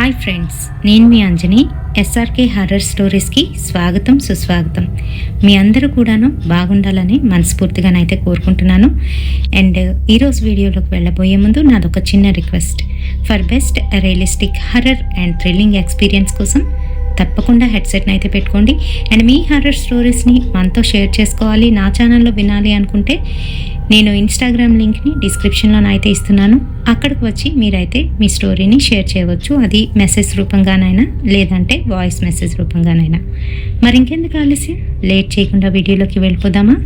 Hi friends, నేను మీ Anjani. SRK horror స్టోరీస్కి స్వాగతం సుస్వాగతం. మీ అందరూ కూడాను బాగుండాలని మనస్ఫూర్తిగానైతే కోరుకుంటున్నాను. అండ్ ఈరోజు వీడియోలోకి వెళ్ళబోయే ముందు నాదొక చిన్న request. For best realistic horror and thrilling experience కోసం తప్పకుండా హెడ్సెట్ని అయితే పెట్టుకోండి. అండ్ మీ హర్రర్ స్టోరీస్ని మనతో షేర్ చేసుకోవాలి, నా ఛానల్లో వినాలి అనుకుంటే నేను ఇన్స్టాగ్రామ్ లింక్ని డిస్క్రిప్షన్లో అయితే ఇస్తున్నాను. అక్కడికి వచ్చి మీరైతే మీ స్టోరీని షేర్ చేయవచ్చు. అది మెసేజ్ రూపంగానైనా లేదంటే వాయిస్ మెసేజ్ రూపంగానైనా. మరి ఇంకెందుకు ఆలస్యం, లేట్ చేయకుండా వీడియోలోకి వెళ్ళిపోదామా?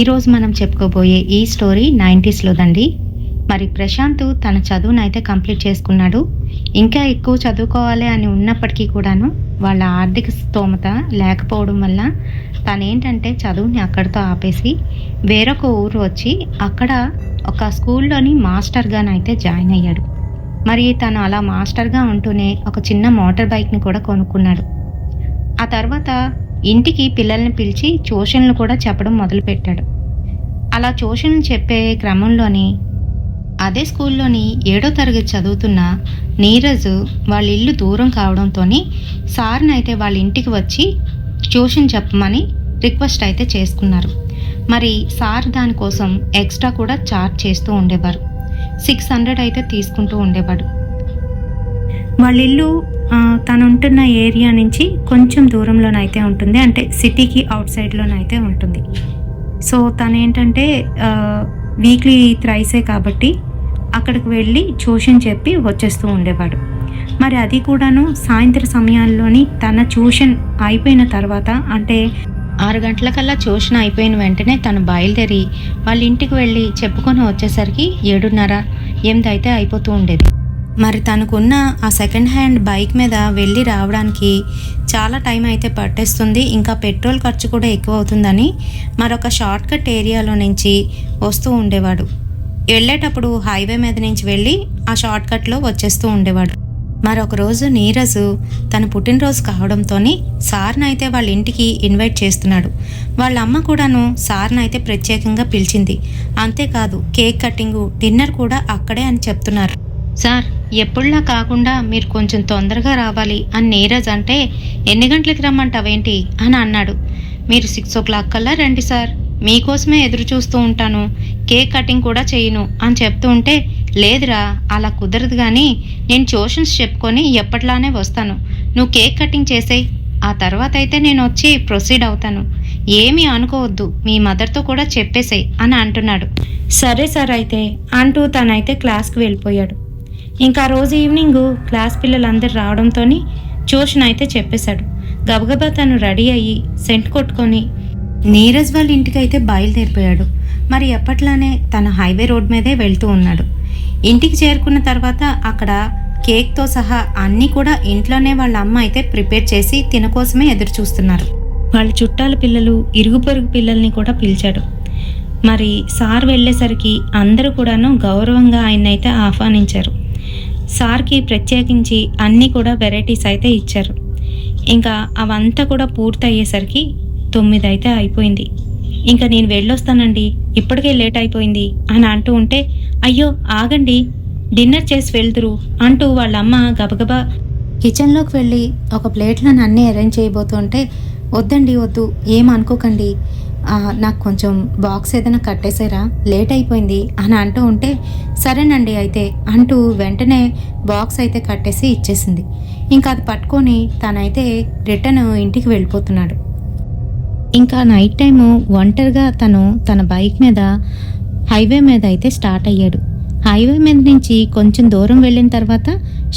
ఈరోజు మనం చెప్పుకోబోయే ఈ స్టోరీ 90స్లోదండి. మరి ప్రశాంత్ తన చదువును అయితే కంప్లీట్ చేసుకున్నాడు. ఇంకా ఎక్కువ చదువుకోవాలి అని ఉన్నప్పటికీ కూడాను వాళ్ళ ఆర్థిక స్తోమత లేకపోవడం వల్ల తనేంటంటే చదువుని అక్కడితో ఆపేసి వేరొక ఊరు వచ్చి అక్కడ ఒక స్కూల్లోని మాస్టర్గానైతే జాయిన్ అయ్యాడు. మరి తను అలా మాస్టర్గా ఉంటూనే ఒక చిన్న మోటార్ బైక్ని కూడా కొనుక్కున్నాడు. ఆ తర్వాత ఇంటికి పిల్లల్ని పిలిచి ట్యూషన్లు కూడా చెప్పడం మొదలుపెట్టాడు. అలా ట్యూషన్లు చెప్పే క్రమంలోని అదే స్కూల్లోని 7వ తరగతి చదువుతున్న నీరజ్ వాళ్ళ ఇల్లు దూరం కావడంతో సార్ని అయితే వాళ్ళ ఇంటికి వచ్చి ట్యూషన్ చెప్పమని రిక్వెస్ట్ అయితే చేసుకున్నారు. మరి సార్ దానికోసం ఎక్స్ట్రా కూడా ఛార్జ్ చేస్తూ ఉండేవారు. 600 అయితే తీసుకుంటూ ఉండేవాడు. వాళ్ళ ఇల్లు తను ఉంటున్న ఏరియా నుంచి కొంచెం దూరంలోనైతే ఉంటుంది, అంటే సిటీకి అవుట్ సైడ్లోనైతే ఉంటుంది. సో తను ఏంటంటే వీక్లీ థ్రైసే కాబట్టి అక్కడికి వెళ్ళి ట్యూషన్ చెప్పి వచ్చేస్తూ ఉండేవాడు. మరి అది కూడాను సాయంత్రం సమయాల్లోని తన ట్యూషన్ అయిపోయిన తర్వాత, అంటే 6 గంటలకల్లా ట్యూషన్ అయిపోయిన వెంటనే తను బయలుదేరి వాళ్ళ ఇంటికి వెళ్ళి చెప్పుకొని వచ్చేసరికి 7:30, 8 అయితే అయిపోతూ ఉండేది. మరి తనకున్న ఆ సెకండ్ హ్యాండ్ బైక్ మీద వెళ్ళి రావడానికి చాలా టైం అయితే పట్టేస్తుంది, ఇంకా పెట్రోల్ ఖర్చు కూడా ఎక్కువ అవుతుందని మరొక షార్ట్ కట్ ఏరియాలో నుంచి వస్తూ ఉండేవాడు. వెళ్ళేటప్పుడు హైవే మీద నుంచి వెళ్ళి ఆ షార్ట్ కట్లో వచ్చేస్తూ ఉండేవాడు. మరొక రోజు నీరజ్ తన పుట్టినరోజు కావడంతో సార్ని అయితే వాళ్ళ ఇంటికి ఇన్వైట్ చేస్తున్నాడు. వాళ్ళ అమ్మ కూడాను సార్ని అయితే ప్రత్యేకంగా పిలిచింది. అంతేకాదు కేక్ కటింగు, డిన్నర్ కూడా అక్కడే అని చెప్తున్నారు. సార్, ఎప్పుడులా కాకుండా మీరు కొంచెం తొందరగా రావాలి అని నీరజ్ అంటే, ఎన్ని గంటలకి రమ్మంటావేంటి అని అన్నాడు. మీరు 6 o'clock కల్లా రండి సార్, మీకోసమే ఎదురు చూస్తూ ఉంటాను, కేక్ కటింగ్ కూడా చేయను అని చెప్తూ ఉంటే, లేదురా అలా కుదరదు, కానీ నేను ట్యూషన్స్ చెప్పుకొని ఎప్పట్లానే వస్తాను, నువ్వు కేక్ కటింగ్ చేసేయి, ఆ తర్వాత అయితే నేను వచ్చి ప్రొసీడ్ అవుతాను, ఏమీ అనుకోవద్దు, మీ మదర్తో కూడా చెప్పేసేయి అని అంటున్నాడు. సరే సార్ అయితే అంటూ తనైతే క్లాస్కి వెళ్ళిపోయాడు. ఇంకా రోజు ఈవినింగ్ క్లాస్ పిల్లలందరూ రావడంతో ట్యూషన్ అయితే చెప్పేశాడు. గబగబా తను రెడీ అయ్యి సెంట్ కొట్టుకొని నీరజ్ వాళ్ళ ఇంటికి అయితే బయలుదేరిపోయాడు. మరి ఎప్పట్లానే తన హైవే రోడ్ మీదే వెళ్తూ ఉన్నాడు. ఇంటికి చేరుకున్న తర్వాత అక్కడ కేక్తో సహా అన్నీ కూడా ఇంట్లోనే వాళ్ళ అమ్మ అయితే ప్రిపేర్ చేసి తిన కోసమే ఎదురు చూస్తున్నారు. వాళ్ళ చుట్టాల పిల్లలు, ఇరుగు పొరుగు పిల్లల్ని కూడా పిలిచాడు. మరి సార్ వెళ్ళేసరికి అందరూ కూడాను గౌరవంగా ఆయన్నైతే ఆహ్వానించారు. సార్కి ప్రత్యేకించి అన్నీ కూడా వెరైటీస్ అయితే ఇచ్చారు. ఇంకా అవంతా కూడా పూర్తి అయ్యేసరికి 9 అయితే అయిపోయింది. ఇంకా నేను వెళ్ళొస్తానండి, ఇప్పటికే లేట్ అయిపోయింది అని అంటూ ఉంటే, అయ్యో ఆగండి, డిన్నర్ చేసి వెళ్తురు అంటూ వాళ్ళమ్మ గబగబా కిచెన్లోకి వెళ్ళి ఒక ప్లేట్లో అన్నీ అరేంజ్ చేయబోతుంటే, వద్దండి వద్దు, ఏమనుకోకండి, నాకు కొంచెం బాక్స్ ఏదైనా కట్టేసారా, లేట్ అయిపోయింది అని అంటూ ఉంటే, సరేనండి అయితే అంటూ వెంటనే బాక్స్ అయితే కట్టేసి ఇచ్చేసింది. ఇంకా అది పట్టుకొని తనైతే రిటర్న్ ఇంటికి వెళ్ళిపోతున్నాడు. ఇంకా నైట్ టైము ఒంటరిగా తన బైక్ మీద హైవే మీద అయితే స్టార్ట్ అయ్యాడు. హైవే మీద నుంచి కొంచెం దూరం వెళ్ళిన తర్వాత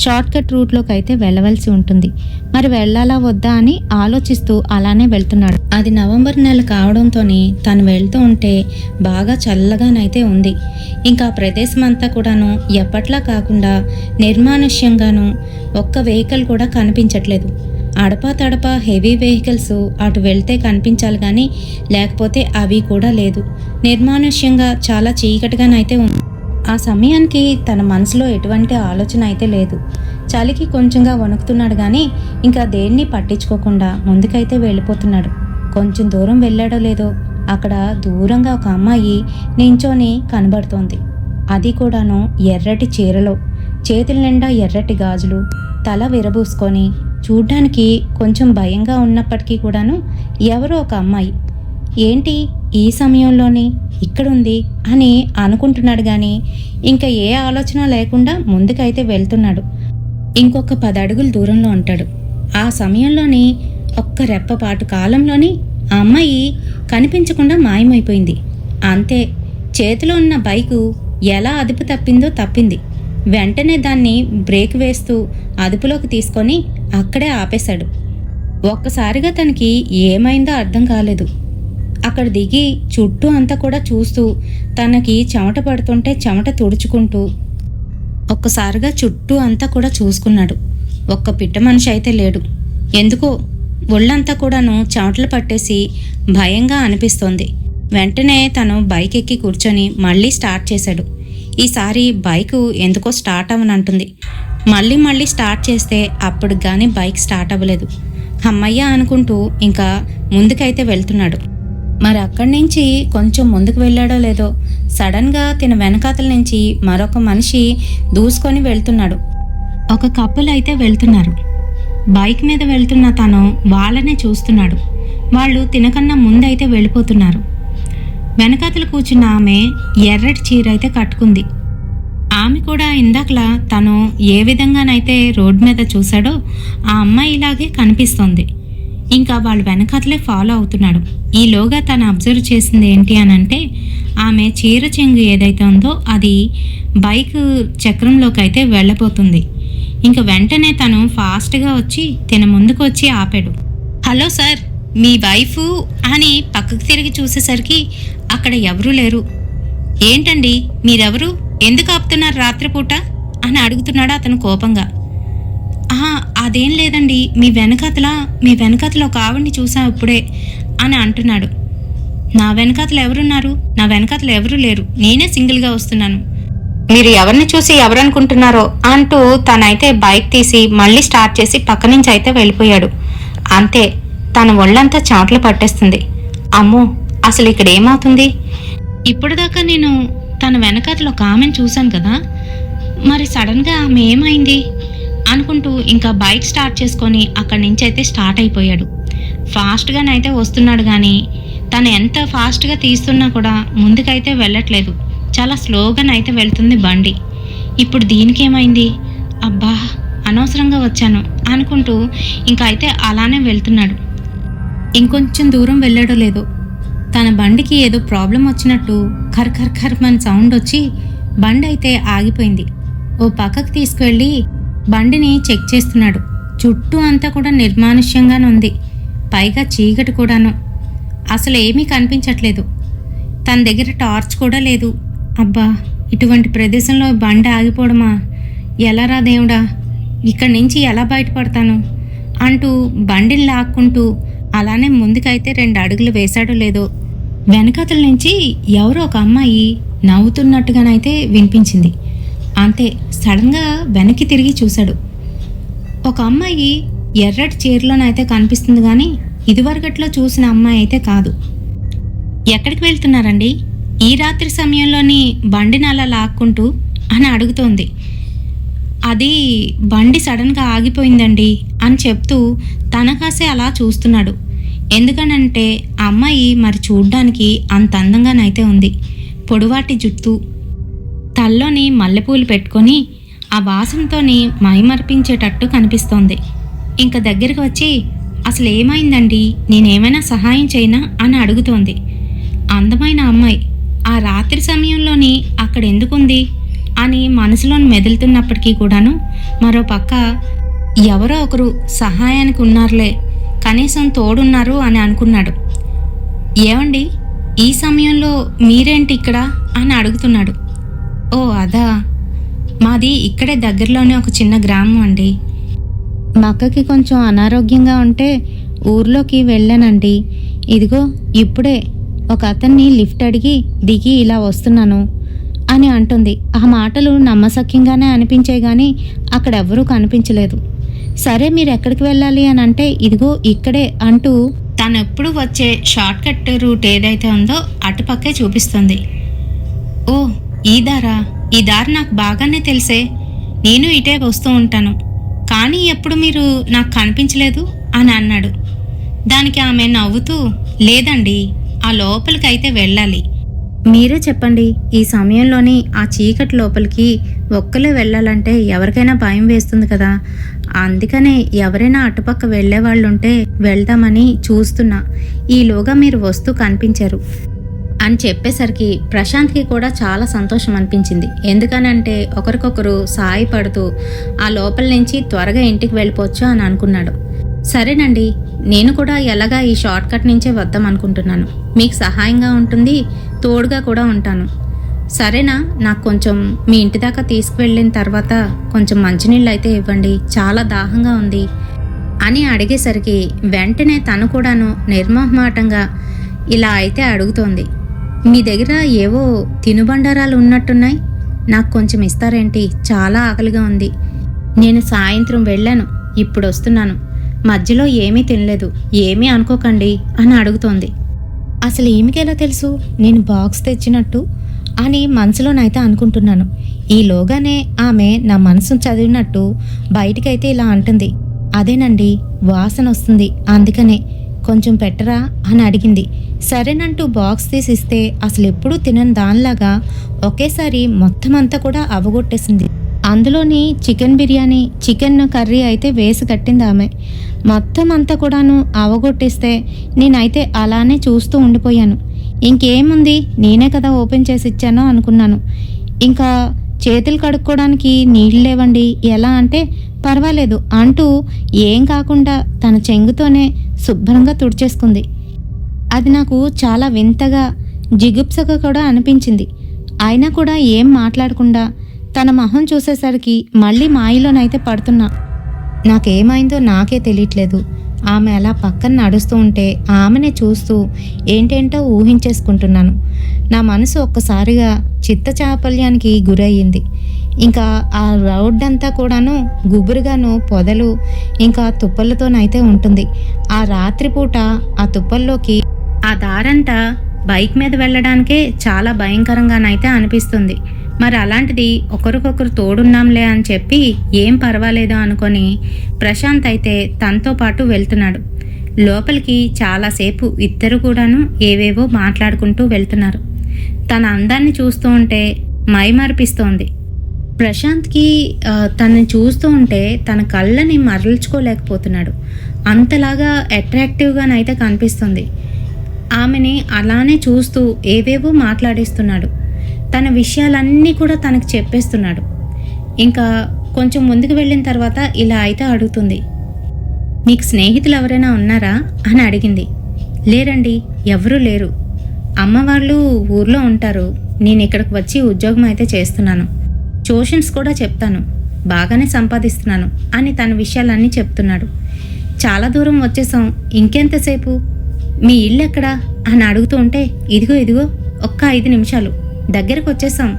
షార్ట్ కట్ రూట్లోకి అయితే వెళ్ళవలసి ఉంటుంది. మరి వెళ్ళాలా వద్దా అని ఆలోచిస్తూ అలానే వెళ్తున్నాడు. అది నవంబర్ నెల కావడంతో తను వెళ్తూ ఉంటే బాగా చల్లగానైతే ఉంది. ఇంకా ప్రదేశం అంతా కూడాను ఎప్పట్లా కాకుండా నిర్మానుష్యంగాను, ఒక్క వెహికల్ కూడా కనిపించట్లేదు. అడపా తడపా హెవీ వెహికల్స్ అటు వెళ్తే కనిపించాలి కానీ లేకపోతే అవి కూడా లేదు. నిర్మానుష్యంగా చాలా చీకటిగానైతే ఉంది. ఆ సమయానికి తన మనసులో ఎటువంటి ఆలోచన అయితే లేదు. చలికి కొంచెంగా వణుకుతున్నాడు కానీ ఇంకా దేన్ని పట్టించుకోకుండా ముందుకైతే వెళ్ళిపోతున్నాడు. కొంచెం దూరం వెళ్ళాడో లేదో అక్కడ దూరంగా ఒక అమ్మాయి నించొని కనబడుతోంది. అది కూడాను ఎర్రటి చీరలో, చేతుల నిండా ఎర్రటి గాజులు, తల విరబూసుకొని చూడ్డానికి కొంచెం భయంగా ఉన్నప్పటికీ కూడాను ఎవరో ఒక అమ్మాయి ఏంటి ఈ సమయంలోని ఇక్కడుంది అని అనుకుంటున్నాడు. కానీ ఇంకా ఏ ఆలోచన లేకుండా ముందుకైతే వెళ్తున్నాడు. ఇంకొక 10 అడుగుల దూరంలో ఉంటాడు. ఆ సమయంలోని ఒక్క రెప్పపాటు కాలంలోని ఆ అమ్మాయి కనిపించకుండా మాయమైపోయింది. అంతే, చేతిలో ఉన్న బైకు ఎలా అదుపు తప్పిందో తప్పింది. వెంటనే దాన్ని బ్రేక్ వేస్తూ అదుపులోకి తీసుకొని అక్కడే ఆపేశాడు. ఒక్కసారిగా తనకి ఏమైందో అర్థం కాలేదు. అక్కడ దిగి చుట్టూ అంతా కూడా చూస్తూ తనకి చెమట పడుతుంటే చెమట తుడుచుకుంటూ ఒక్కసారిగా చుట్టూ అంతా కూడా చూసుకున్నాడు. ఒక్క పిట్ట మనిషి అయితే లేడు. ఎందుకో ఒళ్ళంతా కూడాను చెమటలు పట్టేసి భయంగా అనిపిస్తోంది. వెంటనే తను బైక్ ఎక్కి కూర్చొని మళ్ళీ స్టార్ట్ చేశాడు. ఈసారి బైకు ఎందుకో స్టార్ట్ అవ్వనంటుంది. మళ్ళీ స్టార్ట్ చేస్తే అప్పుడు కానీ బైక్ స్టార్ట్ అవ్వలేదు. అమ్మయ్య అనుకుంటూ ఇంకా ముందుకైతే వెళ్తున్నాడు. మరి అక్కడి నుంచి కొంచెం ముందుకు వెళ్ళాడో లేదో సడన్గా తన వెనకాతల నుంచి మరొక మనిషి దూసుకొని వెళ్తున్నాడు. ఒక కపుల్ అయితే వెళ్తున్నారు. బైక్ మీద వెళ్తున్న తను వాళ్ళనే చూస్తున్నాడు. వాళ్ళు తినకన్నా ముందైతే వెళ్ళిపోతున్నారు. వెనకాతల కూర్చున్న ఆమె ఎర్రటి చీర అయితే కట్టుకుంది. ఆమె కూడా ఇందాకలా తను ఏ విధంగానైతే రోడ్ మీద చూశాడో ఆ అమ్మాయి ఇలాగే కనిపిస్తోంది. ఇంకా వాళ్ళు వెనకాతలే ఫాలో అవుతున్నాడు. ఈలోగా తను అబ్జర్వ్ చేసింది ఏంటి అనంటే ఆమె చీర చెంగు ఏదైతే ఉందో అది బైక్ చక్రంలోకి అయితే వెళ్ళబోతుంది. ఇంకా వెంటనే తను ఫాస్ట్గా వచ్చి తన ముందుకు వచ్చి ఆపాడు. హలో సార్, మీ వైఫ్ అని పక్కకు తిరిగి చూసేసరికి అక్కడ ఎవరూ లేరు. ఏంటండి మీరెవరు, ఎందుకు ఆపుతున్నారు రాత్రిపూట అని అడుగుతున్నాడు అతను కోపంగా. అదేం లేదండి, మీ వెనకాతల ఒక ఆవిడ్ని చూసా ఇప్పుడే అని అంటున్నాడు. నా వెనకాతలు ఎవరున్నారు? నా వెనకాతలు ఎవరూ లేరు, నేనే సింగిల్గా వస్తున్నాను. మీరు ఎవరిని చూసి ఎవరు అనుకుంటున్నారో అంటూ తనైతే బైక్ తీసి మళ్ళీ స్టార్ట్ చేసి పక్క నుంచి అయితే వెళ్ళిపోయాడు. అంతే, తన ఒళ్ళంతా చెమటలు పట్టేస్తుంది. అమ్మో, అసలు ఇక్కడ ఏమవుతుంది? ఇప్పటిదాకా నేను తన వెనకాతలో ఒక ఆమెను చూశాను కదా, మరి సడన్గా ఆమె ఏమైంది అనుకుంటూ ఇంకా బైక్ స్టార్ట్ చేసుకొని అక్కడి నుంచి అయితే స్టార్ట్ అయిపోయాడు. ఫాస్ట్గానైతే వస్తున్నాడు. కానీ తను ఎంత ఫాస్ట్గా తీస్తున్నా కూడా ముందుకైతే వెళ్ళట్లేదు. చాలా స్లోగానైతే వెళ్తుంది బండి. ఇప్పుడు దీనికి ఏమైంది? అబ్బా, అనవసరంగా వచ్చాను అనుకుంటూ ఇంకా అయితే అలానే వెళ్తున్నాడు. ఇంకొంచెం దూరం వెళ్ళాడో లేదో తన బండికి ఏదో ప్రాబ్లం వచ్చినట్టు ఖర్ ఖర్ ఖర్ మన సౌండ్ వచ్చి బండి అయితే ఆగిపోయింది. ఓ పక్కకు తీసుకువెళ్ళి బండిని చెక్ చేస్తున్నాడు. చుట్టూ అంతా కూడా నిర్మానుష్యంగానే ఉంది. పైగా చీకటి కూడాను. అసలు ఏమీ కనిపించట్లేదు. తన దగ్గర టార్చ్ కూడా లేదు. అబ్బా, ఇటువంటి ప్రదేశంలో బండి ఆగిపోవడమా? ఎలారా దేవుడా, ఇక్కడి నుంచి ఎలా బయటపడతాను అంటూ బండిని లాక్కుంటూ అలానే ముందుకైతే 2 అడుగులు వేశాడో లేదో వెనకాతల నుంచి ఎవరో ఒక అమ్మాయి నవ్వుతున్నట్టుగానైతే వినిపించింది. అంతే, సడన్గా వెనక్కి తిరిగి చూశాడు. ఒక అమ్మాయి ఎర్రటి చీరలోనైతే కనిపిస్తుంది. కానీ ఇదివరకట్లో చూసిన అమ్మాయి అయితే కాదు. ఎక్కడికి వెళ్తున్నారండి ఈ రాత్రి సమయంలోని బండిని అలా లాక్కుంటూ అని అడుగుతోంది. అది బండి సడన్గా ఆగిపోయిందండి అని చెప్తూ తనకాసే అలా చూస్తున్నాడు. ఎందుకనంటే ఆ అమ్మాయి మరి చూడ్డానికి అంత అందంగానైతే ఉంది. పొడువాటి జుట్టు, తల్లోని మల్లెపూలు పెట్టుకొని ఆ వాసనతోని మైమర్పించేటట్టు కనిపిస్తోంది. ఇంక దగ్గరికి వచ్చి అసలు ఏమైందండి, నేనేమైనా సహాయం చేయనా అని అడుగుతోంది. అందమైన అమ్మాయి ఆ రాత్రి సమయంలోని అక్కడ ఎందుకుంది అని మనసులోని మెదులుతున్నప్పటికీ కూడాను మరో పక్క ఎవరో ఒకరు సహాయానికి ఉన్నారులే, కనీసం తోడున్నారు అని అనుకున్నాడు. ఏమండి, ఈ సమయంలో మీరేంటి ఇక్కడ అని అడుగుతున్నాడు. ఓ అదా, మాది ఇక్కడే దగ్గరలోనే ఒక చిన్న గ్రామం అండి. మా అక్కకి కొంచెం అనారోగ్యంగా ఉంటే ఊర్లోకి వెళ్ళానండి. ఇదిగో ఇప్పుడే ఒక అతన్ని లిఫ్ట్ అడిగి దిగి ఇలా వస్తున్నాను అని అంటుంది. ఆ మాటలు నమ్మశక్యంగానే అనిపించే కానీ అక్కడెవ్వరూ కనిపించలేదు. సరే, మీరు ఎక్కడికి వెళ్ళాలి అని అంటే ఇదిగో ఇక్కడే అంటూ తనెప్పుడు వచ్చే షార్ట్ కట్ రూట్ ఏదైతే ఉందో అటుపక్కే చూపిస్తుంది. ఓ, ఈ దారా? ఈ దారి నాకు బాగానే తెలిసే, నేను ఇటే వస్తూ ఉంటాను, కానీ ఎప్పుడు మీరు నాకు కనిపించలేదు అని అన్నాడు. దానికి ఆమె నవ్వుతూ, లేదండి, ఆ లోపలికైతే వెళ్ళాలి. మీరే చెప్పండి, ఈ సమయంలోని ఆ చీకటి లోపలికి ఒక్కలే వెళ్ళాలంటే ఎవరికైనా భయం వేస్తుంది కదా. అందుకనే ఎవరైనా అటుపక్క వెళ్ళేవాళ్ళుంటే వెళ్దామని చూస్తున్నా, ఈలోగా మీరు వస్తూ కనిపించారు అని చెప్పేసరికి ప్రశాంత్కి కూడా చాలా సంతోషం అనిపించింది. ఎందుకనంటే ఒకరికొకరు సాయపడుతూ ఆ లోపల నుంచి త్వరగా ఇంటికి వెళ్ళిపోవచ్చు అని అనుకున్నాడు. సరేనండి, నేను కూడా ఎలాగా ఈ షార్ట్ కట్ నుంచే వద్దాం అనుకుంటున్నాను. మీకు సహాయంగా ఉంటుంది, తోడుగా కూడా ఉంటాను. సరేనా? నాకు కొంచెం మీ ఇంటి దాకా తీసుకువెళ్ళిన తర్వాత కొంచెం మంచినీళ్ళు అయితే ఇవ్వండి, చాలా దాహంగా ఉంది అని అడిగేసరికి వెంటనే తను కూడాను నిర్మోహమాటంగా ఇలా అయితే అడుగుతోంది. మీ దగ్గర ఏవో తినుబండారాలు ఉన్నట్టున్నాయి, నాకు కొంచెం ఇస్తారేంటి? చాలా ఆకలిగా ఉంది. నేను సాయంత్రం వెళ్ళాను, ఇప్పుడు వస్తున్నాను, మధ్యలో ఏమీ తినలేదు, ఏమీ అనుకోకండి అని అడుగుతోంది. అసలు ఈమెకెలా తెలుసు నేను బాక్స్ తెచ్చినట్టు అని మనసులోనైతే అనుకుంటున్నాను. ఈలోగానే ఆమె నా మనసు చదివినట్టు బయటికైతే ఇలా అంటుంది. అదేనండి, వాసన వస్తుంది, అందుకనే కొంచెం పెట్టరా అని అడిగింది. సరేనంటూ బాక్స్ తీసిస్తే అసలు ఎప్పుడూ తినని దానిలాగా ఒకేసారి మొత్తం అంతా కూడా అవగొట్టేసింది. అందులోని చికెన్ బిర్యానీ, చికెన్ కర్రీ అయితే వేసి కట్టింది ఆమె. మొత్తం అంతా కూడాను అవగొట్టిస్తే నేనైతే అలానే చూస్తూ ఉండిపోయాను. ఇంకేముంది, నేనే కదా ఓపెన్ చేసి ఇచ్చానో అనుకున్నాను. ఇంకా చేతులు కడుక్కోవడానికి నీళ్ళు లేవండి, ఎలా అంటే పర్వాలేదు అంటూ ఏం కాకుండా తన చెంగుతోనే శుభ్రంగా తుడిచేసుకుంది. అది నాకు చాలా వింతగా, జిగుప్సగా కూడా అనిపించింది. అయినా కూడా ఏం మాట్లాడకుండా తన మొహం చూసేసరికి మళ్ళీ మాయలోనైతే పడుతున్నా. నాకేమైందో నాకే తెలియట్లేదు. ఆమె అలా పక్కన నడుస్తూ ఉంటే ఆమెనే చూస్తూ ఏంటేంటో ఊహించేసుకుంటున్నాను. నా మనసు ఒక్కసారిగా చిత్తచాపల్యానికి గురయ్యింది. ఇంకా ఆ రోడ్ అంతా కూడాను గుబురుగాను పొదలు ఇంకా తుప్పలతోనైతే ఉంటుంది. ఆ రాత్రిపూట ఆ తుప్పల్లోకి ఆ దారంతా బైక్ మీద వెళ్ళడానికే చాలా భయంకరంగానైతే అనిపిస్తుంది. మరి అలాంటిది ఒకరికొకరు తోడున్నాంలే అని చెప్పి ఏం పర్వాలేదు అనుకొని ప్రశాంత్ అయితే తనతో పాటు వెళ్తున్నాడు. లోపలికి చాలాసేపు ఇద్దరు కూడాను ఏవేవో మాట్లాడుకుంటూ వెళ్తున్నారు. తన అందాన్ని చూస్తూ ఉంటే మైమరిపిస్తోంది. ప్రశాంత్కి తనని చూస్తూ ఉంటే తన కళ్ళని మరల్చుకోలేకపోతున్నాడు. అంతలాగా అట్రాక్టివ్గానైతే కనిపిస్తుంది. ఆమెని అలానే చూస్తూ ఏవేవో మాట్లాడిస్తున్నాడు. తన విషయాలన్నీ కూడా తనకు చెప్పేస్తున్నాడు. ఇంకా కొంచెం ముందుకు వెళ్ళిన తర్వాత ఇలా అయితే అడుగుతుంది. మీకు స్నేహితులు ఎవరైనా ఉన్నారా అని అడిగింది. లేరండి, ఎవరూ లేరు. అమ్మ వాళ్ళు ఊర్లో ఉంటారు, నేను ఇక్కడికి వచ్చి ఉద్యోగం అయితే చేస్తున్నాను, ట్యూషన్స్ కూడా చెప్తాను, బాగానే సంపాదిస్తున్నాను అని తన విషయాలన్నీ చెప్తున్నాడు. చాలా దూరం వచ్చేసాం, ఇంకెంతసేపు? మీ ఇల్లు ఎక్కడా అని అడుగుతూ ఉంటే ఇదిగో ఇదిగో ఒక్క 5 నిమిషాలు, దగ్గరకు వచ్చేసాం,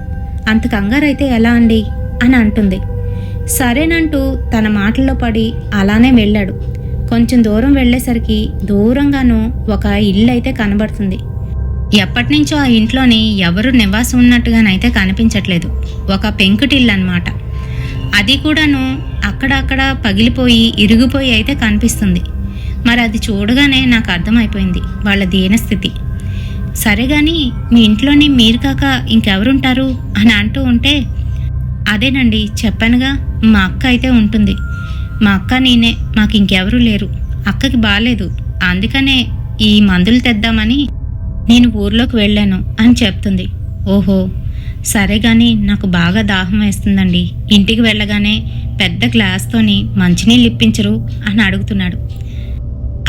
అంత కంగారైతే ఎలా అండి అని అంటుంది. సరేనంటూ తన మాటల్లో పడి అలానే వెళ్ళాడు. కొంచెం దూరం వెళ్ళేసరికి దూరంగానూ ఒక ఇల్లు అయితే కనబడుతుంది. ఎప్పటినుంచో ఆ ఇంట్లోని ఎవరు నివాసం ఉన్నట్టుగానైతే కనిపించట్లేదు. ఒక పెంకుటిల్లు అన్నమాట. అది కూడాను అక్కడక్కడ పగిలిపోయి ఇరిగిపోయి అయితే కనిపిస్తుంది. మరి అది చూడగానే నాకు అర్థమైపోయింది వాళ్ళ దీనస్థితి. సరే కానీ మీ ఇంట్లోని మీరు కాక ఇంకెవరుంటారు అని అంటూ ఉంటే, అదేనండి చెప్పానుగా, మా అక్క అయితే ఉంటుంది, మా అక్క నేనే, మాకు ఇంకెవరూ లేరు, అక్కకి బాలేదు, అందుకనే ఈ మందులు తెద్దామని నేను ఊర్లోకి వెళ్ళాను అని చెప్తుంది. ఓహో సరే కానీ నాకు బాగా దాహం వేస్తుందండి, ఇంటికి వెళ్ళగానే పెద్ద గ్లాస్తోని మంచినీళ్ళు ఇప్పించరు అని అడుగుతున్నాడు.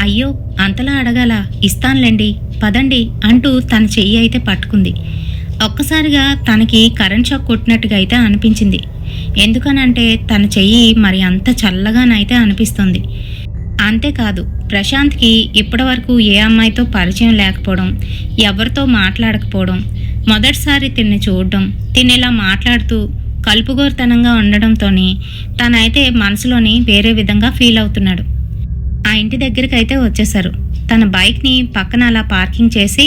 అయ్యో అంతలా అడగాల, ఇస్తానులేండి పదండి అంటూ తన చెయ్యి అయితే పట్టుకుంది. ఒక్కసారిగా తనకి కరెంట్ షాక్ కొట్టినట్టుగా అయితే అనిపించింది. ఎందుకనంటే తన చెయ్యి మరి అంత చల్లగానైతే అనిపిస్తుంది. అంతేకాదు ప్రశాంత్కి ఇప్పటివరకు ఏ అమ్మాయితో పరిచయం లేకపోవడం, ఎవరితో మాట్లాడకపోవడం, మొదటిసారి తిన్ని చూడడం, తినేలా మాట్లాడుతూ కలుపుగోరుతనంగా ఉండడంతోని తనైతే మనసులోని వేరే విధంగా ఫీల్ అవుతున్నాడు. ఆ ఇంటి దగ్గరికి అయితే వచ్చేశారు. తన బైక్ని పక్కన అలా పార్కింగ్ చేసి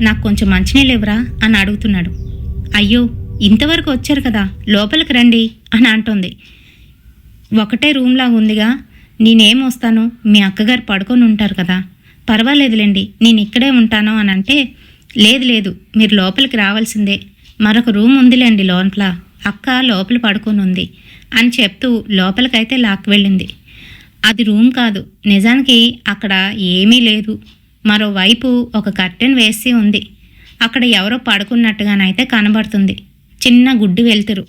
నాకు కొంచెం మంచినీళ్ళు ఇవ్వరా అని అడుగుతున్నాడు. అయ్యో ఇంతవరకు వచ్చారు కదా, లోపలికి రండి అని అంటుంది. ఒకటే రూమ్లాగా ఉందిగా, నేనేం వస్తాను, మీ అక్కగారు పడుకొని ఉంటారు కదా, పర్వాలేదులేండి నేను ఇక్కడే ఉంటాను అని అంటే, లేదు లేదు మీరు లోపలికి రావాల్సిందే, మరొక రూమ్ ఉందిలేండి లోపల, అక్క లోపల పడుకొని ఉంది అని చెప్తూ లోపలికైతే లాక్కి వెళ్ళింది. అది రూమ్ కాదు, నిజానికి అక్కడ ఏమీ లేదు. మరోవైపు ఒక కర్టెన్ వేసి ఉంది. అక్కడ ఎవరో పడుకున్నట్టుగానైతే కనబడుతుంది. చిన్న గుడ్డి వెలుతురు.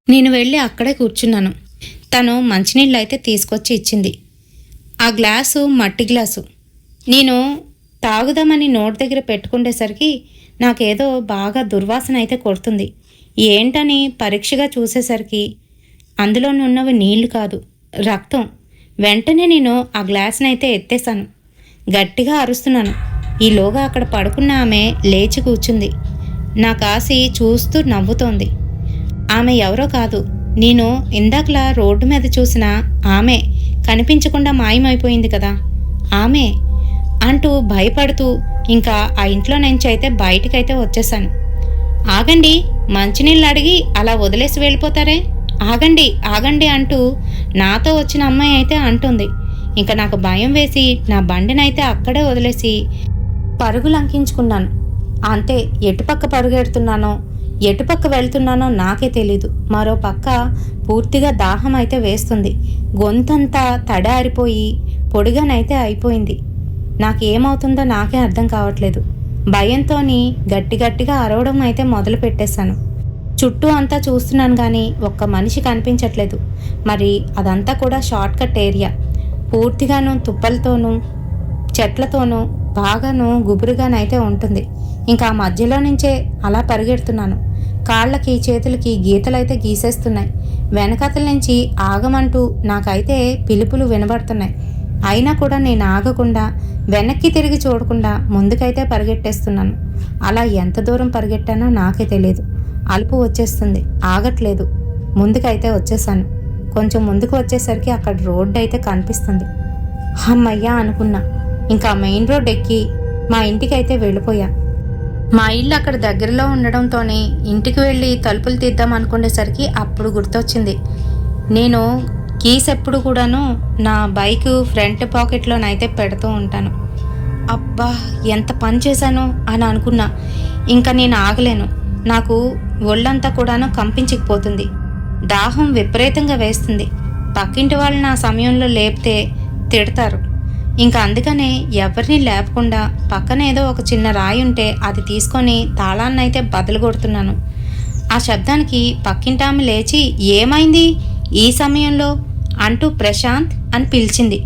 నేను వెళ్ళి అక్కడే కూర్చున్నాను. తను మంచినీళ్ళు అయితే తీసుకొచ్చి ఇచ్చింది. ఆ గ్లాసు మట్టి గ్లాసు. నేను తాగుదామని నోటి దగ్గర పెట్టుకునేసరికి నాకేదో బాగా దుర్వాసన అయితే కొడుతుంది. ఏంటని పరీక్షగా చూసేసరికి అందులోనున్నవి నీళ్లు కాదు, రక్తం. వెంటనే నేను ఆ గ్లాస్ని అయితే ఎత్తేసాను. గట్టిగా అరుస్తున్నాను. ఈలోగా అక్కడ పడుకున్న ఆమె లేచి కూర్చుంది. నా కాసి చూస్తూ నవ్వుతోంది. ఆమె ఎవరో కాదు, నేను ఇందాకలా రోడ్డు మీద చూసిన ఆమె, కనిపించకుండా మాయమైపోయింది కదా ఆమె అంటూ భయపడుతూ ఇంకా ఆ ఇంట్లో నుంచి అయితే బయటికైతే వచ్చేసాను. ఆగండి, మంచినీళ్ళు అడిగి అలా వదిలేసి వెళ్ళిపోతారే, ఆగండి ఆగండి అంటూ నాతో వచ్చిన అమ్మాయి అయితే అంటుంది. ఇంకా నాకు భయం వేసి నా బండినైతే అక్కడే వదిలేసి పరుగు లంకించుకున్నాను. అంతే, ఎటుపక్క పరుగెడుతున్నానో ఎటుపక్క వెళ్తున్నానో నాకే తెలీదు. మరో పక్క పూర్తిగా దాహం అయితే వేస్తుంది. గొంతంతా తడారిపోయి పొడిగానైతే అయిపోయింది. నాకేమవుతుందో నాకే అర్థం కావట్లేదు. భయంతో గట్టి గట్టిగా అరవడం అయితే మొదలు పెట్టేశాను. చుట్టూ అంతా చూస్తున్నాను కానీ ఒక్క మనిషి కనిపించట్లేదు. మరి అదంతా కూడా షార్ట్కట్ ఏరియా. పూర్తిగాను తుప్పలతోనూ చెట్లతోనూ బాగాను గుబురుగానైతే ఉంటుంది. ఇంకా ఆ మధ్యలో నుంచే అలా పరిగెడుతున్నాను. కాళ్ళకి చేతులకి గీతలైతే గీసేస్తున్నాయి. వెనకతల నుంచి ఆగమంటూ నాకైతే పిలుపులు వినబడుతున్నాయి. అయినా కూడా నేను ఆగకుండా వెనక్కి తిరిగి చూడకుండా ముందుకైతే పరిగెట్టేస్తున్నాను. అలా ఎంత దూరం పరిగెట్టానో నాకే తెలియదు. అలుపు వచ్చేస్తుంది, ఆగట్లేదు. ముందుకైతే వచ్చేసాను. కొంచెం ముందుకు వచ్చేసరికి అక్కడ రోడ్డు అయితే కనిపిస్తుంది. అమ్మయ్యా అనుకున్నా. ఇంకా మెయిన్ రోడ్ ఎక్కి మా ఇంటికైతే వెళ్ళిపోయా. మా ఇల్లు అక్కడ దగ్గరలో ఉండడంతోనే ఇంటికి వెళ్ళి తలుపులు తీద్దాం అనుకునేసరికి అప్పుడు గుర్తొచ్చింది. నేను కీస్ ఎప్పుడు కూడాను నా బైక్ ఫ్రంట్ పాకెట్లోనైతే పెడుతూ ఉంటాను. అబ్బా ఎంత పని చేశాను అని అనుకున్నా. ఇంకా నేను ఆగలేను. నాకు ఒళ్ళంతా కూడాను కంపించిపోతుంది. దాహం విపరీతంగా వేస్తుంది. పక్కింటి వాళ్ళు నా సమయంలో లేపితే తిడతారు. ఇంకా అందుకనే ఎవరిని లేపకుండా పక్కన ఏదో ఒక చిన్న రాయి ఉంటే అది తీసుకొని తాళాన్నైతే బదులు కొడుతున్నాను. ఆ శబ్దానికి పక్కింటామె లేచి ఏమైంది ఈ సమయంలో అంటూ ప్రశాంత్ అని పిలిచింది.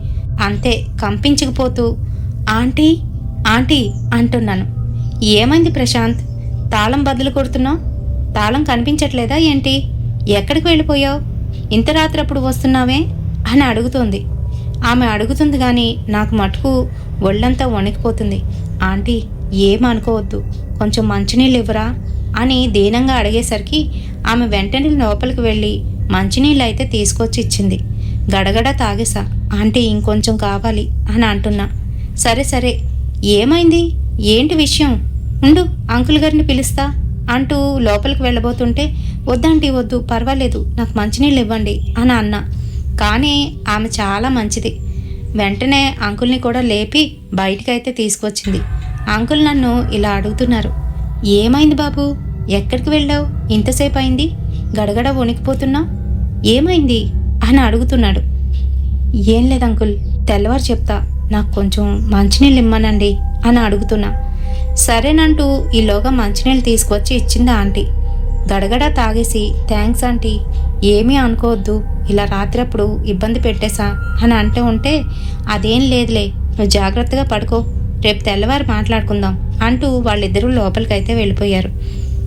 అంతే కంపించకపోతూ ఆంటీ ఆంటీ అంటున్నాను. ఏమైంది ప్రశాంత్, తాళం బదులు కొడుతున్నావు? తాళం కనిపించట్లేదా ఏంటి? ఎక్కడికి వెళ్ళిపోయావు? ఇంత రాత్రప్పుడు వస్తున్నావే అని అడుగుతోంది. ఆమె అడుగుతుంది కానీ నాకు మటుకు ఒళ్ళంతా వణికిపోతుంది. ఆంటీ ఏమనుకోవద్దు, కొంచెం మంచినీళ్ళు ఇవ్వరా అని దీనంగా అడిగేసరికి ఆమె వెంటనే లోపలికి వెళ్ళి మంచినీళ్ళు అయితే తీసుకొచ్చి ఇచ్చింది. గడగడ తాగేసా. ఆంటీ ఇంకొంచెం కావాలి అని అంటున్నా. సరే సరే ఏమైంది, ఏంటి విషయం, ఉండు అంకుల్ గారిని పిలుస్తా అంటూ లోపలికి వెళ్ళబోతుంటే వద్దంటీ వద్దు, పర్వాలేదు, నాకు మంచినీళ్ళు ఇవ్వండి అని అన్నా. కానీ ఆమె చాలా మంచిది. వెంటనే అంకుల్ని కూడా లేపి బయటికైతే తీసుకొచ్చింది. అంకుల్ నన్ను ఇలా అడుగుతున్నారు. ఏమైంది బాబు, ఎక్కడికి వెళ్ళావు, ఇంతసేపు అయింది, గడగడ వణికిపోతున్నావు, ఏమైంది అని అడుగుతున్నాడు. ఏం లేదు అంకుల్, తెల్లవారు చెప్తా, నాకు కొంచెం మంచినీళ్ళు ఇమ్మనండి అని అడుగుతున్నా. సరేనంటూ ఈలోగా మంచినీళ్ళు తీసుకొచ్చి ఇచ్చింది ఆంటీ. గడగడ తాగేసి థ్యాంక్స్ ఆంటీ, ఏమీ అనుకోవద్దు, ఇలా రాత్రప్పుడు ఇబ్బంది పెట్టేశా అని అంటూ ఉంటే అదేం లేదులే, నువ్వు జాగ్రత్తగా పడుకో, రేపు తెల్లవారు మాట్లాడుకుందాం అంటూ వాళ్ళిద్దరూ లోపలికైతే వెళ్ళిపోయారు.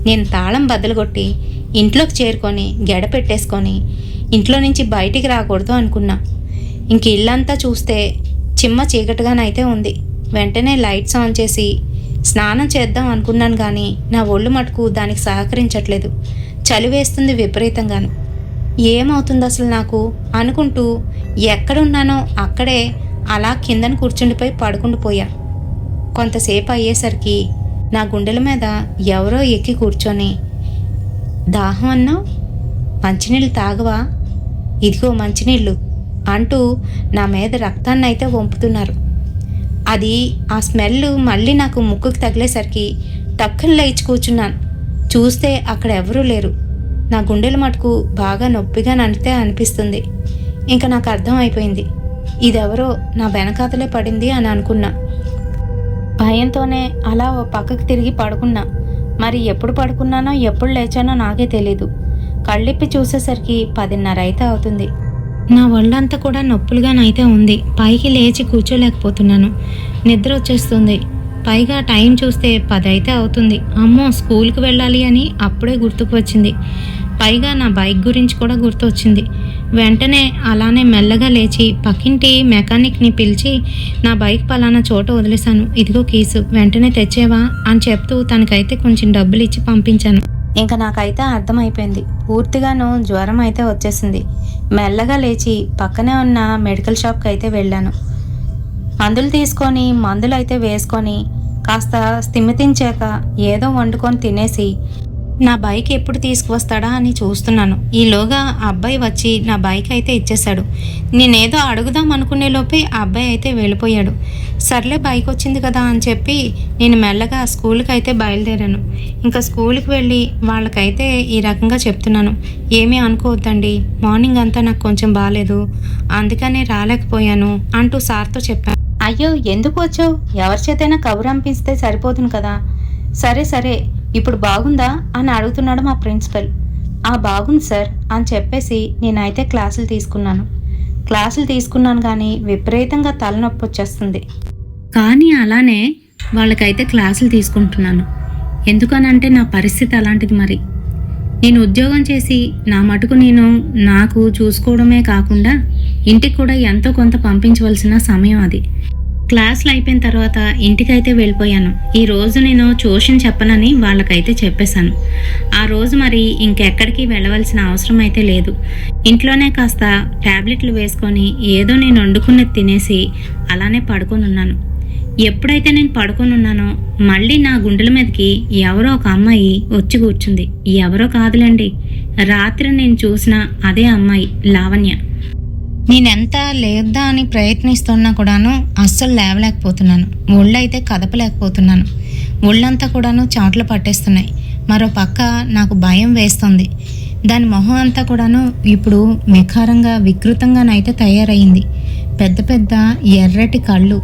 నేను తాళం బద్దలుగొట్టి ఇంట్లోకి చేరుకొని గెడ పెట్టేసుకొని ఇంట్లో నుంచి బయటికి రాకూడదు అనుకున్నా. ఇంక ఇల్లంతా చూస్తే చిమ్మ చీకటిగానైతే ఉంది. వెంటనే లైట్స్ ఆన్ చేసి స్నానం చేద్దాం అనుకున్నాను కానీ నా ఒళ్ళు మటుకు దానికి సహకరించట్లేదు. చలి వేస్తుంది విపరీతంగాను. ఏమవుతుంది అసలు నాకు అనుకుంటూ ఎక్కడున్నానో అక్కడే అలా కిందన కూర్చుండిపోయి పడుకుండిపోయా. కొంతసేపు అయ్యేసరికి నా గుండెల మీద ఎవరో ఎక్కి కూర్చొని, దాహం అన్నావు, మంచినీళ్ళు తాగవా, ఇదిగో మంచినీళ్ళు అంటూ నా మీద రక్తాన్ని అయితే వంపుతున్నారు. అది ఆ స్మెల్ మళ్ళీ నాకు ముక్కుకి తగిలేసరికి టక్కున లేచి కూర్చున్నాను. చూస్తే అక్కడ ఎవరూ లేరు. నా గుండెల మటుకు బాగా నొప్పిగా నడితే అనిపిస్తుంది. ఇంకా నాకు అర్థమైపోయింది, ఇదెవరో నా వెనకాతలే పడింది అని అనుకున్నా. భయంతోనే అలా ఓ పక్కకు తిరిగి పడుకున్నా. మరి ఎప్పుడు పడుకున్నానో ఎప్పుడు లేచానో నాకే తెలీదు. కళ్ళిప్పి చూసేసరికి 10:30 అయితే అవుతుంది. నా ఒళ్ళంతా కూడా నొప్పులుగానైతే ఉంది. పైకి లేచి కూర్చోలేకపోతున్నాను. నిద్ర వచ్చేస్తుంది. పైగా టైం చూస్తే 10 అయితే అవుతుంది. అమ్మో, స్కూల్కి వెళ్ళాలి అని అప్పుడే గుర్తుకు వచ్చింది. పైగా నా బైక్ గురించి కూడా గుర్తు వచ్చింది. వెంటనే అలానే మెల్లగా లేచి పక్కింటి మెకానిక్ని పిలిచి నా బైక్ పలానా చోట వదిలేశాను, ఇదిగో కీసు, వెంటనే తెచ్చేవా అని చెప్తూ తనకైతే కొంచెం డబ్బులు ఇచ్చి పంపించాను. ఇంకా నాకైతే అర్థమైపోయింది, పూర్తిగాను జ్వరం అయితే వచ్చేసింది. మెల్లగా లేచి పక్కనే ఉన్న మెడికల్ షాప్కి అయితే వెళ్ళాను. మందులు తీసుకొని మందులు అయితే వేసుకొని కాస్త స్థిమితించాక ఏదో వండుకొని తినేసి నా బైక్ ఎప్పుడు తీసుకువస్తాడా అని చూస్తున్నాను. ఈలోగా ఆ అబ్బాయి వచ్చి నా బైక్ అయితే ఇచ్చేశాడు. నేనేదో అడుగుదాం అనుకునే లోపే ఆ అబ్బాయి అయితే వెళ్ళిపోయాడు. సర్లే, బైక్ వచ్చింది కదా అని చెప్పి నేను మెల్లగా స్కూల్కి అయితే బయలుదేరాను. ఇంకా స్కూల్కి వెళ్ళి వాళ్ళకైతే ఈ రకంగా చెప్తున్నాను, ఏమీ అనుకోవద్దండి, మార్నింగ్ అంతా నాకు కొంచెం బాగాలేదు, అందుకనే రాలేకపోయాను అంటూ సార్తో చెప్పాను. అయ్యో, ఎందుకు వచ్చావు, ఎవరి చేతైనా కబురు పంపిస్తే సరిపోతుంది కదా. సరే సరే, ఇప్పుడు బాగుందా అని అడుగుతున్నాడు మా ప్రిన్సిపల్. బాగుంది సార్ అని చెప్పేసి నేనైతే క్లాసులు తీసుకున్నాను కానీ విపరీతంగా తలనొప్పి వచ్చేస్తుంది. కానీ అలానే వాళ్ళకైతే క్లాసులు తీసుకుంటున్నాను. ఎందుకనంటే నా పరిస్థితి అలాంటిది. మరి నేను ఉద్యోగం చేసి నా మటుకు నేను నాకు చూసుకోవడమే కాకుండా ఇంటికి కూడా ఎంతో కొంత పంపించవలసిన సమయం అది. క్లాసులు అయిపోయిన తర్వాత ఇంటికైతే వెళ్ళిపోయాను. ఈ రోజు నేను ట్యూషన్ చెప్పనని వాళ్ళకైతే చెప్పేశాను. ఆ రోజు మరి ఇంకెక్కడికి వెళ్ళవలసిన అవసరం అయితే లేదు. ఇంట్లోనే కాస్త ట్యాబ్లెట్లు వేసుకొని ఏదో నేను వండుకున్నది తినేసి అలానే పడుకొని ఉన్నాను. ఎప్పుడైతే నేను పడుకొని ఉన్నానో మళ్ళీ నా గుండెల మీదకి ఎవరో ఒక అమ్మాయి వచ్చి కూర్చుంది. ఎవరో కాదులేండి, రాత్రి నేను చూసిన అదే అమ్మాయి, లావణ్య. నేనెంత లేద్దా అని ప్రయత్నిస్తున్నా కూడాను అస్సలు లేవలేకపోతున్నాను. ఒళ్ళైతే కదపలేకపోతున్నాను. ఒళ్ళంతా కూడాను చాట్లు పట్టేస్తున్నాయి. మరో పక్క నాకు భయం వేస్తుంది. దాని మొహం అంతా కూడాను ఇప్పుడు వికారంగా వికృతంగానైతే తయారయింది. పెద్ద పెద్ద ఎర్రటి కళ్ళు,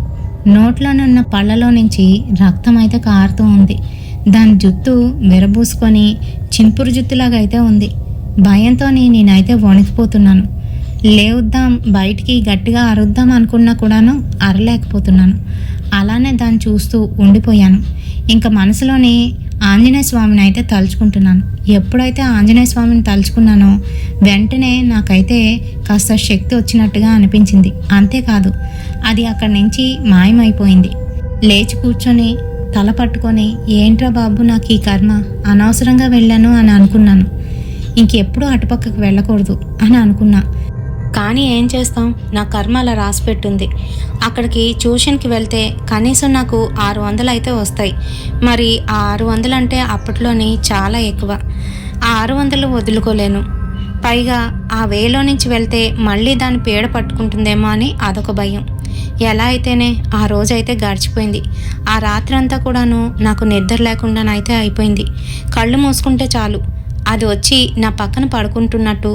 నోట్లోనున్న పళ్ళలో నుంచి రక్తం అయితే కారుతూ ఉంది. దాని జుత్తు విరబూసుకొని చింపురు జుత్తులాగా అయితే ఉంది. భయంతో నేనైతే వణికిపోతున్నాను. లేవుద్దాం, బయటికి గట్టిగా అరుద్దాం అనుకున్నా కూడాను అరలేకపోతున్నాను. అలానే దాన్ని చూస్తూ ఉండిపోయాను. ఇంకా మనసులోని ఆంజనేయ స్వామిని అయితే తలుచుకుంటున్నాను. ఎప్పుడైతే ఆంజనేయ స్వామిని తలుచుకున్నానో వెంటనే నాకైతే కాస్త శక్తి వచ్చినట్టుగా అనిపించింది. అంతేకాదు, అది అక్కడి నుంచి మాయమైపోయింది. లేచి కూర్చొని తల పట్టుకొని, ఏంట్రా బాబు నాకు ఈ కర్మ, అనవసరంగా వెళ్ళాను అని అనుకున్నాను. ఇంకెప్పుడు అటుపక్కకు వెళ్ళకూడదు అని అనుకున్నా. కానీ ఏం చేస్తాం, నా కర్మ అలా రాసిపెట్టుంది. అక్కడికి ట్యూషన్కి వెళ్తే కనీసం నాకు 600 అయితే వస్తాయి. మరి ఆ 600 అంటే అప్పట్లోని చాలా ఎక్కువ. ఆ 600 వదులుకోలేను. పైగా ఆ వేలో నుంచి వెళ్తే మళ్ళీ దాని పీడ పట్టుకుంటుందేమో అని అదొక భయం. ఎలా అయితేనే ఆ రోజైతే గడిచిపోయింది. ఆ రాత్రంతా కూడాను నాకు నిద్ర లేకుండానైతే అయిపోయింది. కళ్ళు మూసుకుంటే చాలు అది వచ్చి నా పక్కన పడుకుంటున్నట్టు,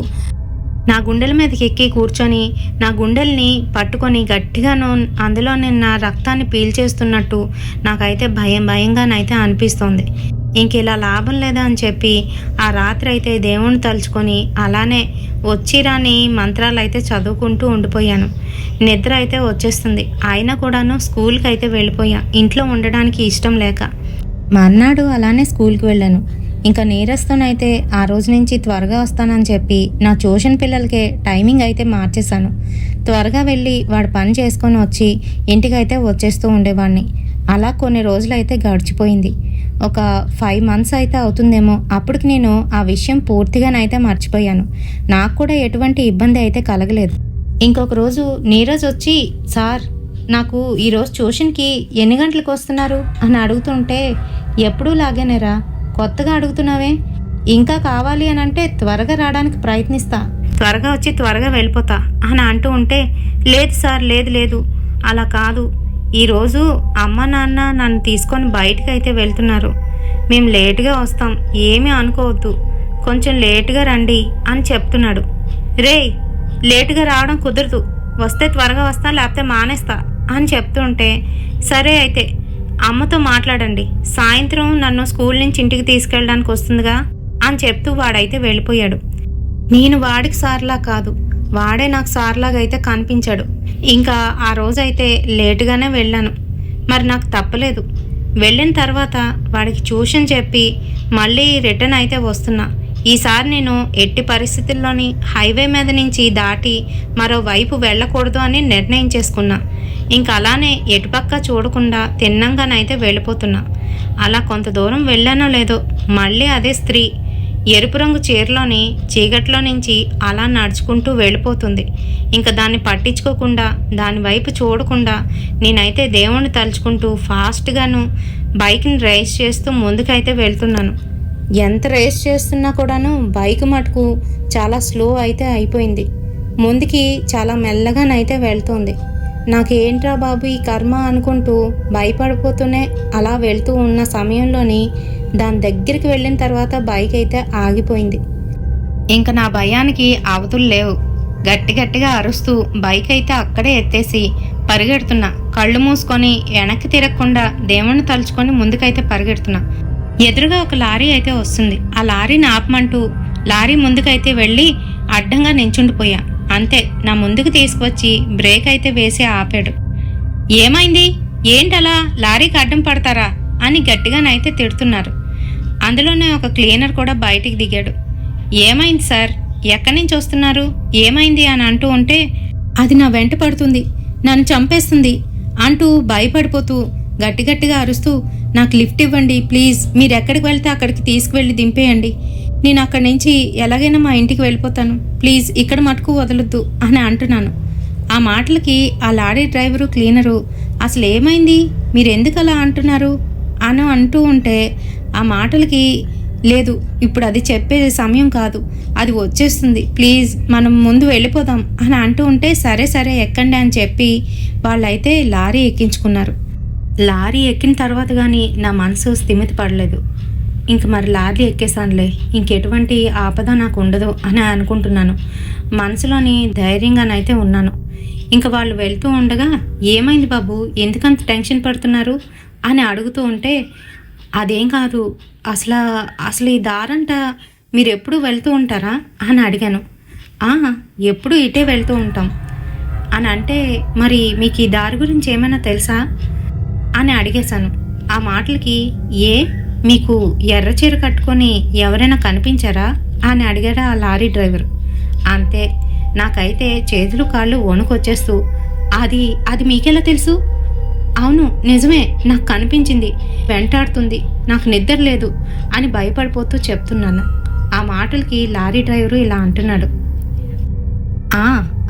నా గుండెల మీదకి ఎక్కి కూర్చొని నా గుండెల్ని పట్టుకొని గట్టిగాను అందులో నేను నా రక్తాన్ని పీల్చేస్తున్నట్టు నాకైతే భయంగానైతే అనిపిస్తోంది. ఇంక ఇలా లాభం లేదా అని చెప్పి ఆ రాత్రి అయితే దేవుణ్ణి తలుచుకొని అలానే వచ్చిరాని మంత్రాలు అయితే చదువుకుంటూ ఉండిపోయాను. నిద్ర అయితే వచ్చేస్తుంది. అయినా కూడాను స్కూల్కి అయితే వెళ్ళిపోయా, ఇంట్లో ఉండడానికి ఇష్టం లేక. మర్నాడు అలానే స్కూల్కి వెళ్ళాను. ఇంకా నీరస్తోనైతే ఆ రోజు నుంచి త్వరగా వస్తానని చెప్పి నా ట్యూషన్ పిల్లలకే టైమింగ్ అయితే మార్చేశాను. త్వరగా వెళ్ళి వాడు పని చేసుకొని వచ్చి ఇంటికైతే వచ్చేస్తూ ఉండేవాడిని. అలా కొన్ని రోజులు అయితే గడిచిపోయింది. ఒక 5 months అయితే అవుతుందేమో. అప్పటికి నేను ఆ విషయం పూర్తిగానైతే మర్చిపోయాను. నాకు కూడా ఎటువంటి ఇబ్బంది అయితే కలగలేదు. ఇంకొక రోజు నీరజ్ వచ్చి, సార్ నాకు ఈరోజు ట్యూషన్కి ఎన్ని గంటలకు వస్తున్నారు అని అడుగుతుంటే, ఎప్పుడూ లాగానేరా, కొత్తగా అడుగుతున్నావే, ఇంకా కావాలి అని అంటే త్వరగా రావడానికి ప్రయత్నిస్తా, త్వరగా వచ్చి త్వరగా వెళ్ళిపోతా అని అంటూ ఉంటే, లేదు సార్, లేదు లేదు, అలా కాదు, ఈరోజు అమ్మ నాన్న నన్ను తీసుకొని బయటకు అయితే వెళ్తున్నారు, మేము లేటుగా వస్తాం, ఏమీ అనుకోవద్దు, కొంచెం లేటుగా రండి అని చెప్తున్నాడు. రేయ్, లేటుగా రావడం కుదరదు, వస్తే త్వరగా వస్తా లేకపోతే మానేస్తా అని చెప్తుంటే, సరే అయితే అమ్మతో మాట్లాడండి, సాయంత్రం నన్ను స్కూల్ నుంచి ఇంటికి తీసుకెళ్ళడానికి వస్తుందిగా అని చెప్తూ వాడైతే వెళ్ళిపోయాడు. నేను వాడికి సార్లా కాదు, వాడే నాకు సార్లాగా అయితే కనిపించాడు. ఇంకా ఆ రోజైతే లేటుగానే వెళ్ళాను. మరి నాకు తప్పలేదు. వెళ్ళిన తర్వాత వాడికి ట్యూషన్ చెప్పి మళ్ళీ రిటర్న్ అయితే వస్తున్నా. ఈసారి నేను ఎట్టి పరిస్థితుల్లోని హైవే మీద నుంచి దాటి మరోవైపు వెళ్ళకూడదు అని నిర్ణయం చేసుకున్నా. ఇంకా అలానే ఎటుపక్క చూడకుండా తిన్నంగానైతే వెళ్ళిపోతున్నా. అలా కొంత దూరం వెళ్ళానో లేదో మళ్ళీ అదే స్త్రీ ఎరుపు రంగు చీరలోని చీకట్లో నుంచి అలా నడుచుకుంటూ వెళ్ళిపోతుంది. ఇంకా దాన్ని పట్టించుకోకుండా, దాని వైపు చూడకుండా నేనైతే దేవుణ్ణి తలుచుకుంటూ ఫాస్ట్గాను బైక్ని రేస్ చేస్తూ ముందుకైతే వెళ్తున్నాను. ఎంత రేస్ చేస్తున్నా కూడాను బైక్ మటుకు చాలా స్లో అయితే అయిపోయింది. ముందుకి చాలా మెల్లగానైతే వెళ్తుంది. నాకేంట్రా బాబు ఈ కర్మ అనుకుంటూ భయపడిపోతూనే అలా వెళ్తూ ఉన్న సమయంలోని దాని దగ్గరికి వెళ్ళిన తర్వాత బైక్ అయితే ఆగిపోయింది. ఇంకా నా భయానికి అవతులు లేవు. గట్టి గట్టిగా అరుస్తూ బైక్ అయితే అక్కడే ఎత్తేసి పరిగెడుతున్నా. కళ్ళు మూసుకొని వెనక్కి తిరగకుండా దేవుణ్ణి తలుచుకొని ముందుకైతే పరిగెడుతున్నా. ఎదురుగా ఒక లారీ అయితే వస్తుంది. ఆ లారీని ఆపమంటూ లారీ ముందుకైతే వెళ్ళి అడ్డంగా నించుండిపోయా. అంతే, నా ముందుకు తీసుకువచ్చి బ్రేక్ అయితే వేసి ఆపాడు. ఏమైంది, ఏంటలా లారీకి అడ్డం పడతారా అని గట్టిగానైతే తిడుతున్నారు. అందులోనే ఒక క్లీనర్ కూడా బయటికి దిగాడు. ఏమైంది సార్, ఎక్కడి నుంచి వస్తున్నారు, ఏమైంది అని అంటూ ఉంటే, అది నా వెంట పడుతుంది, నన్ను చంపేస్తుంది అంటూ భయపడిపోతూ గట్టిగట్టిగా అరుస్తూ, నాకు లిఫ్ట్ ఇవ్వండి ప్లీజ్, మీరు ఎక్కడికి వెళ్తే అక్కడికి తీసుకువెళ్ళి దింపేయండి, నేను అక్కడి నుంచి ఎలాగైనా మా ఇంటికి వెళ్ళిపోతాను, ప్లీజ్ ఇక్కడ మటుకు వదలొద్దు అని అంటున్నాను. ఆ మాటలకి ఆ లారీ డ్రైవరు క్లీనరు, అసలు ఏమైంది, మీరు ఎందుకు అలా అంటున్నారు అని అంటూ ఉంటే, ఆ మాటలకి లేదు, ఇప్పుడు అది చెప్పే సమయం కాదు, అది వచ్చేస్తుంది, ప్లీజ్ మనం ముందు వెళ్ళిపోదాం అని అంటూ ఉంటే, సరే సరే ఎక్కండి అని చెప్పి వాళ్ళైతే లారీ ఎక్కించుకున్నారు. లారీ ఎక్కిన తర్వాత కానీ నా మనసు స్థిమిత పడలేదు. ఇంక మరి లారీ ఎక్కేసానులే, ఇంకెటువంటి ఆపద నాకు ఉండదు అని అనుకుంటున్నాను. మనసులోని ధైర్యంగానైతే ఉన్నాను. ఇంకా వాళ్ళు వెళ్తూ ఉండగా, ఏమైంది బాబు, ఎందుకంత టెన్షన్ పడుతున్నారు అని అడుగుతూ ఉంటే, అదేం కాదు, అసలు ఈ దారంట మీరు ఎప్పుడు వెళ్తూ ఉంటారా అని అడిగాను. ఎప్పుడు ఇటే వెళ్తూ ఉంటాం అని అంటే, మరి మీకు ఈ దారి గురించి ఏమైనా తెలుసా అని అడిగేశాను. ఆ మాటలకి, మీకు ఎర్ర చీర కట్టుకొని ఎవరైనా కనిపించారా అని అడిగాడు ఆ లారీ డ్రైవర్. అంతే, నాకైతే చేతులు కాళ్ళు వణుకొచ్చేస్తూ, అది మీకెలా తెలుసు? అవును నిజమే, నాకు కనిపించింది, వెంటాడుతుంది, నాకు నిద్ర లేదు అని భయపడిపోతూ చెప్తున్నాను. ఆ మాటలకి లారీ డ్రైవరు ఇలా అంటున్నాడు.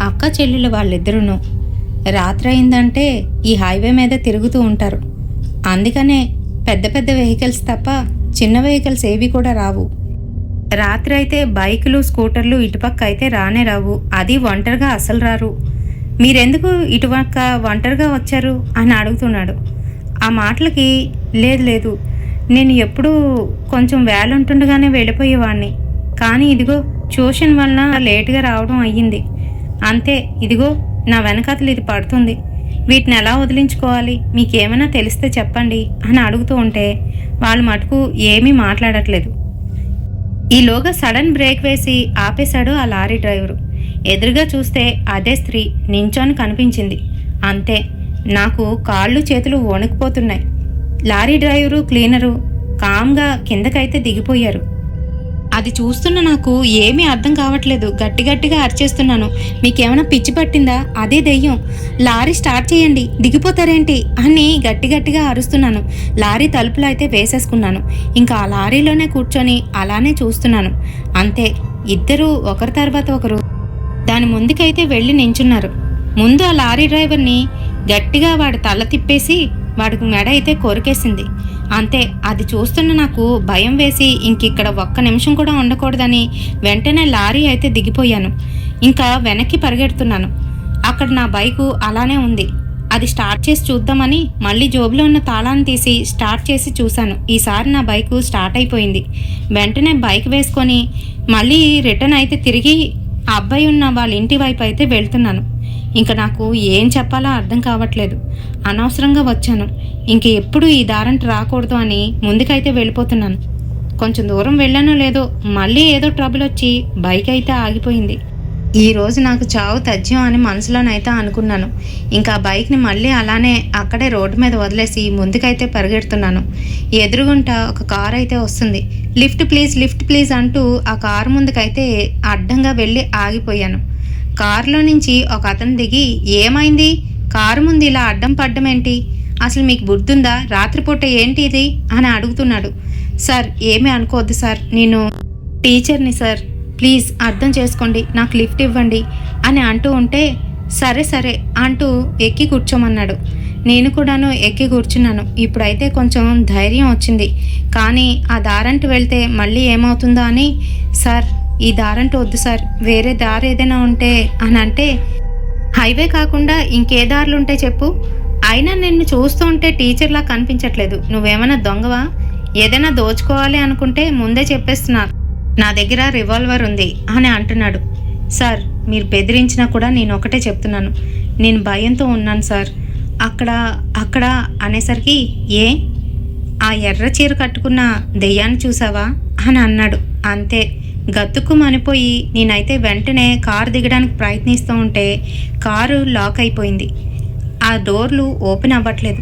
అక్క చెల్లెలు వాళ్ళిద్దరూను రాత్రి అయిందంటే ఈ హైవే మీద తిరుగుతూ ఉంటారు. అందుకనే పెద్ద పెద్ద వెహికల్స్ తప్ప చిన్న వెహికల్స్ ఏవి కూడా రావు. రాత్రి అయితే బైకులు స్కూటర్లు ఇటుపక్క అయితే రానే రావు, అది ఒంటరిగా అసలు రారు. మీరెందుకు ఇటుపక్క ఒంటరిగా వచ్చారు అని అడుగుతున్నాడు. ఆ మాటలకి, లేదు, నేను ఎప్పుడూ కొంచెం వేలుంటుండగానే వెళ్ళిపోయేవాడిని, కానీ ఇదిగో ట్యూషన్ వలన లేటుగా రావడం అయ్యింది, అంతే, ఇదిగో నా వెనకాతలు ఇది పడుతుంది, వీటిని ఎలా వదిలించుకోవాలి, మీకేమైనా తెలిస్తే చెప్పండి అని అడుగుతూ ఉంటే వాళ్ళు మటుకు ఏమీ మాట్లాడట్లేదు. ఈలోగా సడన్ బ్రేక్ వేసి ఆపేశాడు ఆ లారీ డ్రైవరు. ఎదురుగా చూస్తే అదే స్త్రీ నించొని కనిపించింది. అంతే, నాకు కాళ్ళు చేతులు వణికిపోతున్నాయి. లారీ డ్రైవరు క్లీనరు కామ్గా కిందకైతే దిగిపోయారు. అది చూస్తున్న నాకు ఏమీ అర్థం కావట్లేదు. గట్టిగా అరిచేస్తున్నాను, మీకేమైనా పిచ్చి పట్టిందా, అదే దెయ్యం, లారీ స్టార్ట్ చేయండి, దిగిపోతారేంటి అని గట్టిగా అరుస్తున్నాను. లారీ తలుపులు అయితే వేసేసుకున్నాను. ఇంకా ఆ లారీలోనే కూర్చొని అలానే చూస్తున్నాను. అంతే, ఇద్దరూ ఒకరి తర్వాత ఒకరు దాని ముందుకైతే వెళ్ళి నించున్నారు. ముందు ఆ లారీ డ్రైవర్ని గట్టిగా వాడి తల తిప్పేసి వాడికి మెడ అయితే కొరికేసింది. అంతే, అది చూస్తున్న నాకు భయం వేసి ఇంకిక్కడ ఒక్క నిమిషం కూడా ఉండకూడదని వెంటనే లారీ అయితే దిగిపోయాను. ఇంకా వెనక్కి పరిగెడుతున్నాను. అక్కడ నా బైకు అలానే ఉంది. అది స్టార్ట్ చేసి చూద్దామని మళ్ళీ జోబులో ఉన్న తాళాన్ని తీసి స్టార్ట్ చేసి చూశాను. ఈసారి నా బైకు స్టార్ట్ అయిపోయింది. వెంటనే బైక్ వేసుకొని మళ్ళీ రిటర్న్ అయితే తిరిగి ఆ అబ్బాయి ఉన్న వాళ్ళ ఇంటి వైపు అయితే వెళ్తున్నాను. ఇంకా నాకు ఏం చెప్పాలో అర్థం కావట్లేదు. అనవసరంగా వచ్చాను, ఇంక ఎప్పుడు ఈ దారంట రాకూడదు అని ముందుకైతే వెళ్ళిపోతున్నాను. కొంచెం దూరం వెళ్ళానో లేదో మళ్ళీ ఏదో ట్రబుల్ వచ్చి బైక్ అయితే ఆగిపోయింది. ఈరోజు నాకు చావు తథ్యం అని మనసులోనైతే అనుకున్నాను. ఇంకా బైక్ని మళ్ళీ అలానే అక్కడే రోడ్డు మీద వదిలేసి ముందుకైతే పరిగెడుతున్నాను. ఎదురుగుంట ఒక కారు అయితే వస్తుంది. లిఫ్ట్ ప్లీజ్, లిఫ్ట్ ప్లీజ్ అంటూ ఆ కారు ముందుకైతే అడ్డంగా వెళ్ళి ఆగిపోయాను. కారులో నుంచి ఒక అతను దిగి, ఏమైంది, కారు ముందు ఇలా అడ్డం పడ్డం ఏంటి, అసలు మీకు బుద్ధుందా, రాత్రిపూట ఏంటి ఇది అని అడుగుతున్నాడు. సార్ ఏమీ అనుకోవద్దు సార్, నేను టీచర్ని సార్, ప్లీజ్ అర్థం చేసుకోండి, నాకు లిఫ్ట్ ఇవ్వండి అని అంటూ ఉంటే, సరే సరే అంటూ ఎక్కి కూర్చోమన్నాడు. నేను కూడాను ఎక్కి కూర్చున్నాను. ఇప్పుడైతే కొంచెం ధైర్యం వచ్చింది. కానీ ఆ దారంటూ వెళ్తే మళ్ళీ ఏమవుతుందో అని, సార్ ఈ దారంటూ వద్దు సార్, వేరే దారి ఏదైనా ఉంటే అని అంటే, హైవే కాకుండా ఇంకే దారులు ఉంటే చెప్పు, అయినా నిన్ను చూస్తూ ఉంటే టీచర్లా కనిపించట్లేదు, నువ్వేమైనా దొంగవా, ఏదైనా దోచుకోవాలి అనుకుంటే ముందే చెప్పేస్తున్నా, నా దగ్గర రివాల్వర్ ఉంది అని అంటున్నాడు. సార్ మీరు బెదిరించినా కూడా నేను ఒకటే చెప్తున్నాను, నేను భయంతో ఉన్నాను సార్. అక్కడ అక్కడ అనేసరికి, ఏ ఆ ఎర్ర చీర కట్టుకున్న దెయ్యాన్ని చూసావా అని అన్నాడు. అంతే, గతుక్కు మనిపోయి నేనైతే వెంటనే కారు దిగడానికి ప్రయత్నిస్తూ ఉంటే కారు లాక్ అయిపోయింది. ఆ డోర్లు ఓపెన్ అవ్వట్లేదు.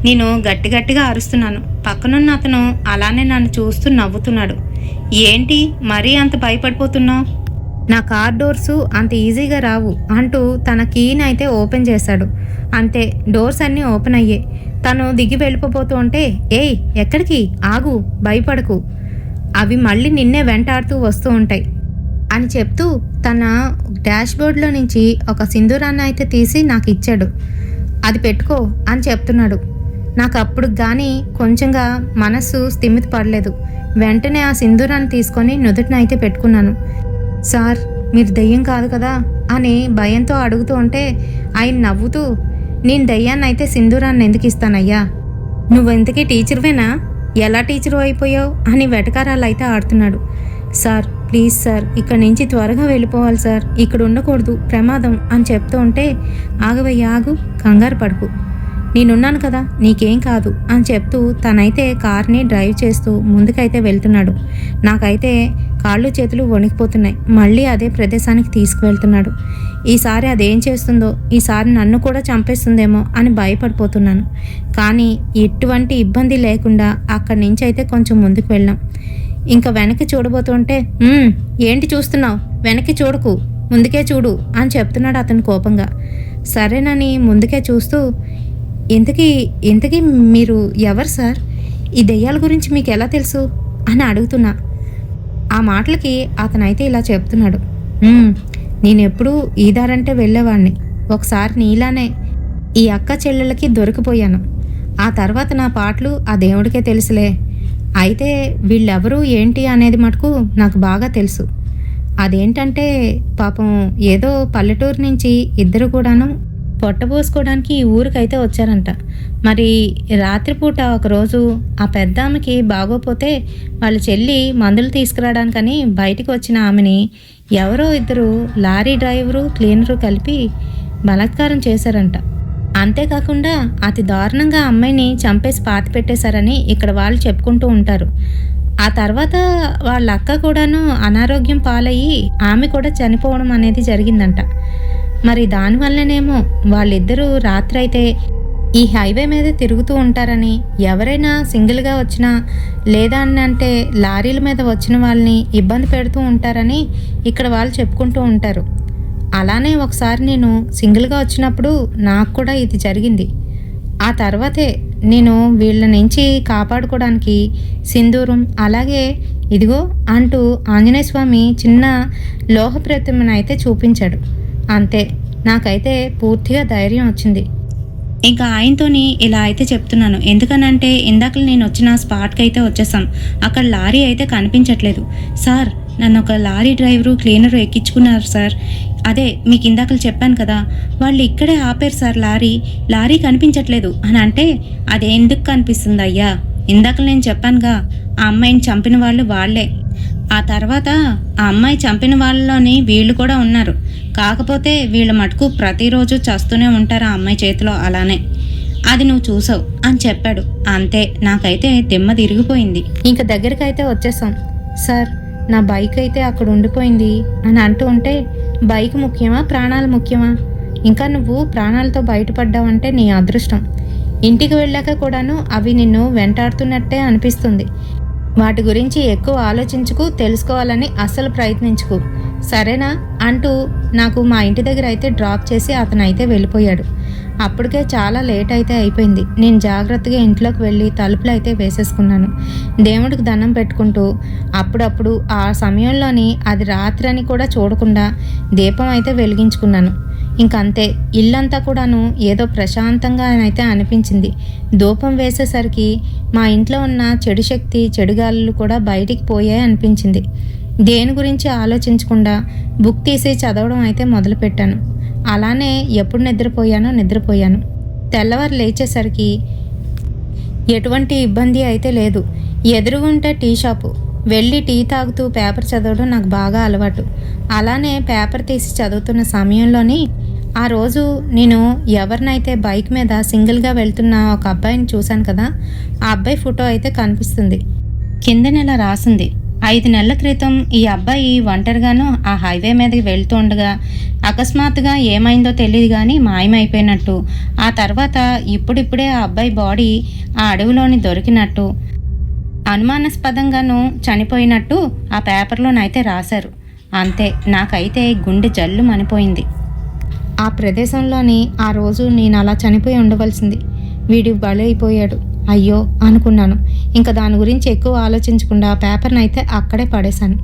నేను గట్టిగా అరుస్తున్నాను. పక్కనున్న అతను అలానే నన్ను చూస్తూ నవ్వుతున్నాడు. ఏంటి మరీ అంత భయపడిపోతున్నావు, నా కార్ డోర్సు అంత ఈజీగా రావు అంటూ తన కీని అయితే ఓపెన్ చేశాడు. అంతే, డోర్స్ అన్నీ ఓపెన్ అయ్యాయి. తను దిగి వెళ్ళిపోతూ ఉంటే, ఏయ్ ఎక్కడికి, ఆగు, భయపడకు, అవి మళ్ళీ నిన్నే వెంటాడుతూ వస్తూ ఉంటాయి అని చెప్తూ తన డాష్ బోర్డ్లో నుంచి ఒక సింధూరాన్ని అయితే తీసి నాకు ఇచ్చాడు. అది పెట్టుకో అని చెప్తున్నాడు. నాకు అప్పుడు కానీ కొంచెంగా మనస్సు స్థిమిత పడలేదు. వెంటనే ఆ సింధూరాన్ని తీసుకొని నుదుటిని అయితే పెట్టుకున్నాను. సార్ మీరు దెయ్యం కాదు కదా అని భయంతో అడుగుతూ ఉంటే ఆయన నవ్వుతూ, నేను దెయ్యాన్ని అయితే సింధూరాన్ని ఎందుకు ఇస్తానయ్యా, నువ్వెంతకీ టీచర్వేనా, ఎలా టీచరు అయిపోయావు అని వెటకారాలు అయితే ఆడుతున్నాడు. సార్ ప్లీజ్ సార్, ఇక్కడి నుంచి త్వరగా వెళ్ళిపోవాలి సార్, ఇక్కడ ఉండకూడదు, ప్రమాదం అని చెప్తూ ఉంటే, ఆగవయ్యా ఆగు, కంగారు పడుకు, నేనున్నాను కదా, నీకేం కాదు అని చెప్తూ తనైతే కార్ని డ్రైవ్ చేస్తూ ముందుకైతే వెళ్తున్నాడు. నాకైతే కాళ్ళు చేతులు వణికిపోతున్నాయి. మళ్ళీ అదే ప్రదేశానికి తీసుకువెళ్తున్నాడు. ఈసారి అదేం చేస్తుందో, ఈసారి నన్ను కూడా చంపేస్తుందేమో అని భయపడిపోతున్నాను. కానీ ఎటువంటి ఇబ్బంది లేకుండా అక్కడి నుంచి అయితే కొంచెం ముందుకు వెళ్ళాం. ఇంకా వెనక్కి చూడబోతుంటే, ఏంటి చూస్తున్నావు, వెనక్కి చూడకు, ముందుకే చూడు అని చెప్తున్నాడు అతను కోపంగా. సరేనని ముందుకే చూస్తూ, ఇంతకీ మీరు ఎవరు సార్, ఈ దెయ్యాల గురించి మీకు ఎలా తెలుసు అని అడుగుతున్నా. ఆ మాటలకి అతనైతే ఇలా చెప్తున్నాడు. నేనెప్పుడూ ఈ దారంటే వెళ్ళేవాడిని. ఒకసారి నీలానే ఈ అక్క చెల్లెళ్ళకి దొరికిపోయాను. ఆ తర్వాత నా పాటలు ఆ దేవుడికే తెలుసులే. అయితే వీళ్ళెవరు ఏంటి అనేది మటుకు నాకు బాగా తెలుసు. అదేంటంటే పాపం ఏదో పల్లెటూరు నుంచి ఇద్దరు కూడాను పొట్టబోసుకోవడానికి ఈ ఊరికైతే వచ్చారంట. మరి రాత్రిపూట ఒకరోజు ఆ పెద్ద ఆమెకి బాగోపోతే వాళ్ళ చెల్లి మందులు తీసుకురావడానికని బయటికి వచ్చిన ఆమెని ఎవరో ఇద్దరు లారీ డ్రైవరు క్లీనరు కలిపి బలాత్కారం చేశారంట. అంతేకాకుండా అతి దారుణంగా అమ్మాయిని చంపేసి పాతి పెట్టేశారని ఇక్కడ వాళ్ళు చెప్పుకుంటూ ఉంటారు. ఆ తర్వాత వాళ్ళ అక్క కూడాను అనారోగ్యం పాలయ్యి ఆమె కూడా చనిపోవడం అనేది జరిగిందంట. మరి దానివల్లనేమో వాళ్ళిద్దరూ రాత్రి అయితే ఈ హైవే మీద తిరుగుతూ ఉంటారని, ఎవరైనా సింగిల్గా వచ్చినా లేదా అంటే లారీల మీద వచ్చిన వాళ్ళని ఇబ్బంది పెడుతూ ఉంటారని ఇక్కడ వాళ్ళు చెప్పుకుంటూ ఉంటారు. అలానే ఒకసారి నేను సింగిల్గా వచ్చినప్పుడు నాకు కూడా ఇది జరిగింది. ఆ తర్వాతే నేను వీళ్ళ నుంచి కాపాడుకోవడానికి సింధూరం అలాగే ఇదిగో అంటూ ఆంజనేయ స్వామి చిన్న లోహ ప్రతిమను అయితే చూపించాడు. అంతే, నాకైతే పూర్తిగా ధైర్యం వచ్చింది. ఇంకా ఆయనతోని ఇలా అయితే చెప్తున్నాను. ఎందుకనంటే ఇందాక నేను వచ్చిన స్పాట్కి అయితే వచ్చేసాం. అక్కడ లారీ అయితే కనిపించట్లేదు సార్. నన్ను ఒక లారీ డ్రైవరు క్లీనరు ఎక్కించుకున్నారు సార్. అదే మీకు ఇందాకలు చెప్పాను కదా, వాళ్ళు ఇక్కడే ఆపారు సార్. లారీ కనిపించట్లేదు అని అంటే, అది ఎందుకు కనిపిస్తుంది అయ్యా? ఇందాక నేను చెప్పానుగా, ఆ అమ్మాయిని చంపిన వాళ్ళు వాళ్ళే. ఆ తర్వాత ఆ అమ్మాయి చంపిన వాళ్ళలోని వీళ్ళు కూడా ఉన్నారు. కాకపోతే వీళ్ళ మటుకు ప్రతిరోజు చస్తూనే ఉంటారు ఆ అమ్మాయి చేతిలో. అలానే అది నువ్వు చూసావు అని చెప్పాడు. అంతే, నాకైతే దిమ్మ తిరిగిపోయింది. ఇంకా దగ్గరికి అయితే వచ్చేసాం. సార్, నా బైక్ అయితే అక్కడ ఉండిపోయింది అని అంటూ ఉంటే, బైక్ ముఖ్యమా ప్రాణాలు ముఖ్యమా? ఇంకా నువ్వు ప్రాణాలతో బయటపడ్డావంటే నీ అదృష్టం. ఇంటికి వెళ్ళాక కూడాను అవి నిన్ను వెంటాడుతున్నట్టే అనిపిస్తుంది. వాటి గురించి ఎక్కువ ఆలోచించుకు, తెలుసుకోవాలని అస్సలు ప్రయత్నించుకు, సరేనా అంటూ నాకు మా ఇంటి దగ్గర అయితే డ్రాప్ చేసి అతను అయితే వెళ్ళిపోయాడు. అప్పటికే చాలా లేట్ అయితే అయిపోయింది. నేను జాగ్రత్తగా ఇంట్లోకి వెళ్ళి తలుపులు అయితే వేసేసుకున్నాను. దేవుడికి దండం పెట్టుకుంటూ అప్పుడప్పుడు ఆ సమయంలోని అది రాత్రి అని కూడా చూడకుండా దీపం అయితే వెలిగించుకున్నాను. ఇంకంతే, ఇల్లంతా కూడాను ఏదో ప్రశాంతంగా అయితే అనిపించింది. ధూపం వేసేసరికి మా ఇంట్లో ఉన్న చెడు శక్తి, చెడు గాలులు కూడా బయటికి పోయాయి అనిపించింది. దేని గురించి ఆలోచించకుండా బుక్ తీసి చదవడం అయితే మొదలుపెట్టాను. అలానే ఎప్పుడు నిద్రపోయాను. తెల్లవారు లేచేసరికి ఎటువంటి ఇబ్బంది అయితే లేదు. ఎదురుగుంటే టీ షాపు. వెళ్ళి టీ తాగుతూ పేపర్ చదవడం నాకు బాగా అలవాటు. అలానే పేపర్ తీసి చదువుతున్న సమయంలోని ఆ రోజు నేను ఎవరినైతే బైక్ మీద సింగిల్గా వెళ్తున్న ఒక అబ్బాయిని చూశాను కదా, ఆ అబ్బాయి ఫోటో అయితే కనిపిస్తుంది. కింద నెల రాసింది. 5 నెలల క్రితం ఈ అబ్బాయి ఒంటరిగాను ఆ హైవే మీదకి వెళ్తూ ఉండగా అకస్మాత్తుగా ఏమైందో తెలియదు కానీ మాయమైపోయినట్టు, ఆ తర్వాత ఇప్పుడిప్పుడే ఆ అబ్బాయి బాడీ ఆ అడవిలోని దొరికినట్టు, అనుమానాస్పదంగాను చనిపోయినట్టు ఆ పేపర్లోనైతే రాశారు. అంతే, నాకైతే గుండె జల్లు మనిపోయింది. ఆ ప్రదేశంలోని ఆ రోజు నేను అలా చనిపోయి ఉండవలసింది. వీడి బలైపోయాడు, అయ్యో అనుకున్నాను. ఇంకా దాని గురించి ఎక్కువ ఆలోచించకుండా ఆ పేపర్ని అయితే అక్కడే పడేశాను.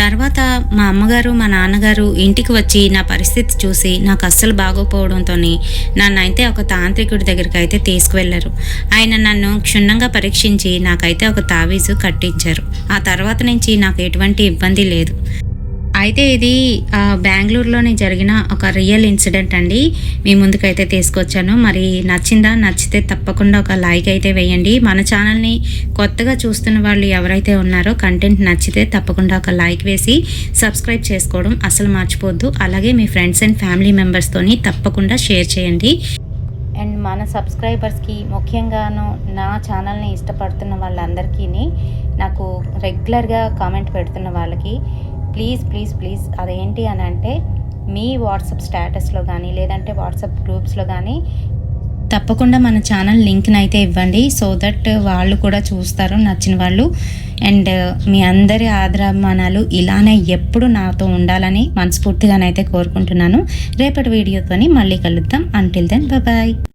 తర్వాత మా అమ్మగారు మా నాన్నగారు ఇంటికి వచ్చి నా పరిస్థితి చూసి నాకు అస్సలు బాగోపోవడంతో నన్ను అయితే ఒక తాంత్రికుడి దగ్గరికి అయితే తీసుకువెళ్లారు. ఆయన నన్ను క్షుణ్ణంగా పరీక్షించి నాకైతే ఒక తావీజు కట్టించారు. ఆ తర్వాత నుంచి నాకు ఎటువంటి ఇబ్బంది లేదు. అయితే ఇది బెంగళూరులోనే జరిగిన ఒక రియల్ ఇన్సిడెంట్ అండి. మీ ముందుకైతే తీసుకొచ్చాను. మరి నచ్చితే తప్పకుండా ఒక లైక్ అయితే వేయండి. మన ఛానల్ని కొత్తగా చూస్తున్న వాళ్ళు ఎవరైతే ఉన్నారో కంటెంట్ నచ్చితే తప్పకుండా ఒక లైక్ వేసి సబ్స్క్రైబ్ చేసుకోవడం అసలు మర్చిపోద్దు. అలాగే మీ ఫ్రెండ్స్ అండ్ ఫ్యామిలీ మెంబర్స్తోని తప్పకుండా షేర్ చేయండి. అండ్ మన సబ్స్క్రైబర్స్కి, ముఖ్యంగాను నా ఛానల్ని ఇష్టపడుతున్న వాళ్ళందరికీ, నాకు రెగ్యులర్గా కామెంట్ పెడుతున్న వాళ్ళకి ప్లీజ్ అదేంటి అని అంటే, మీ వాట్సాప్ స్టేటస్లో కానీ లేదంటే వాట్సాప్ గ్రూప్స్లో కానీ తప్పకుండా మన ఛానల్ లింక్ని అయితే ఇవ్వండి. సో దట్ వాళ్ళు కూడా చూస్తారు, నచ్చిన వాళ్ళు. అండ్ మీ అందరి ఆదరాభిమానాలు ఇలానే ఎప్పుడు నాతో ఉండాలని మనస్ఫూర్తిగానైతే కోరుకుంటున్నాను. రేపటి వీడియోతోని మళ్ళీ కలుద్దాం. Until then bye.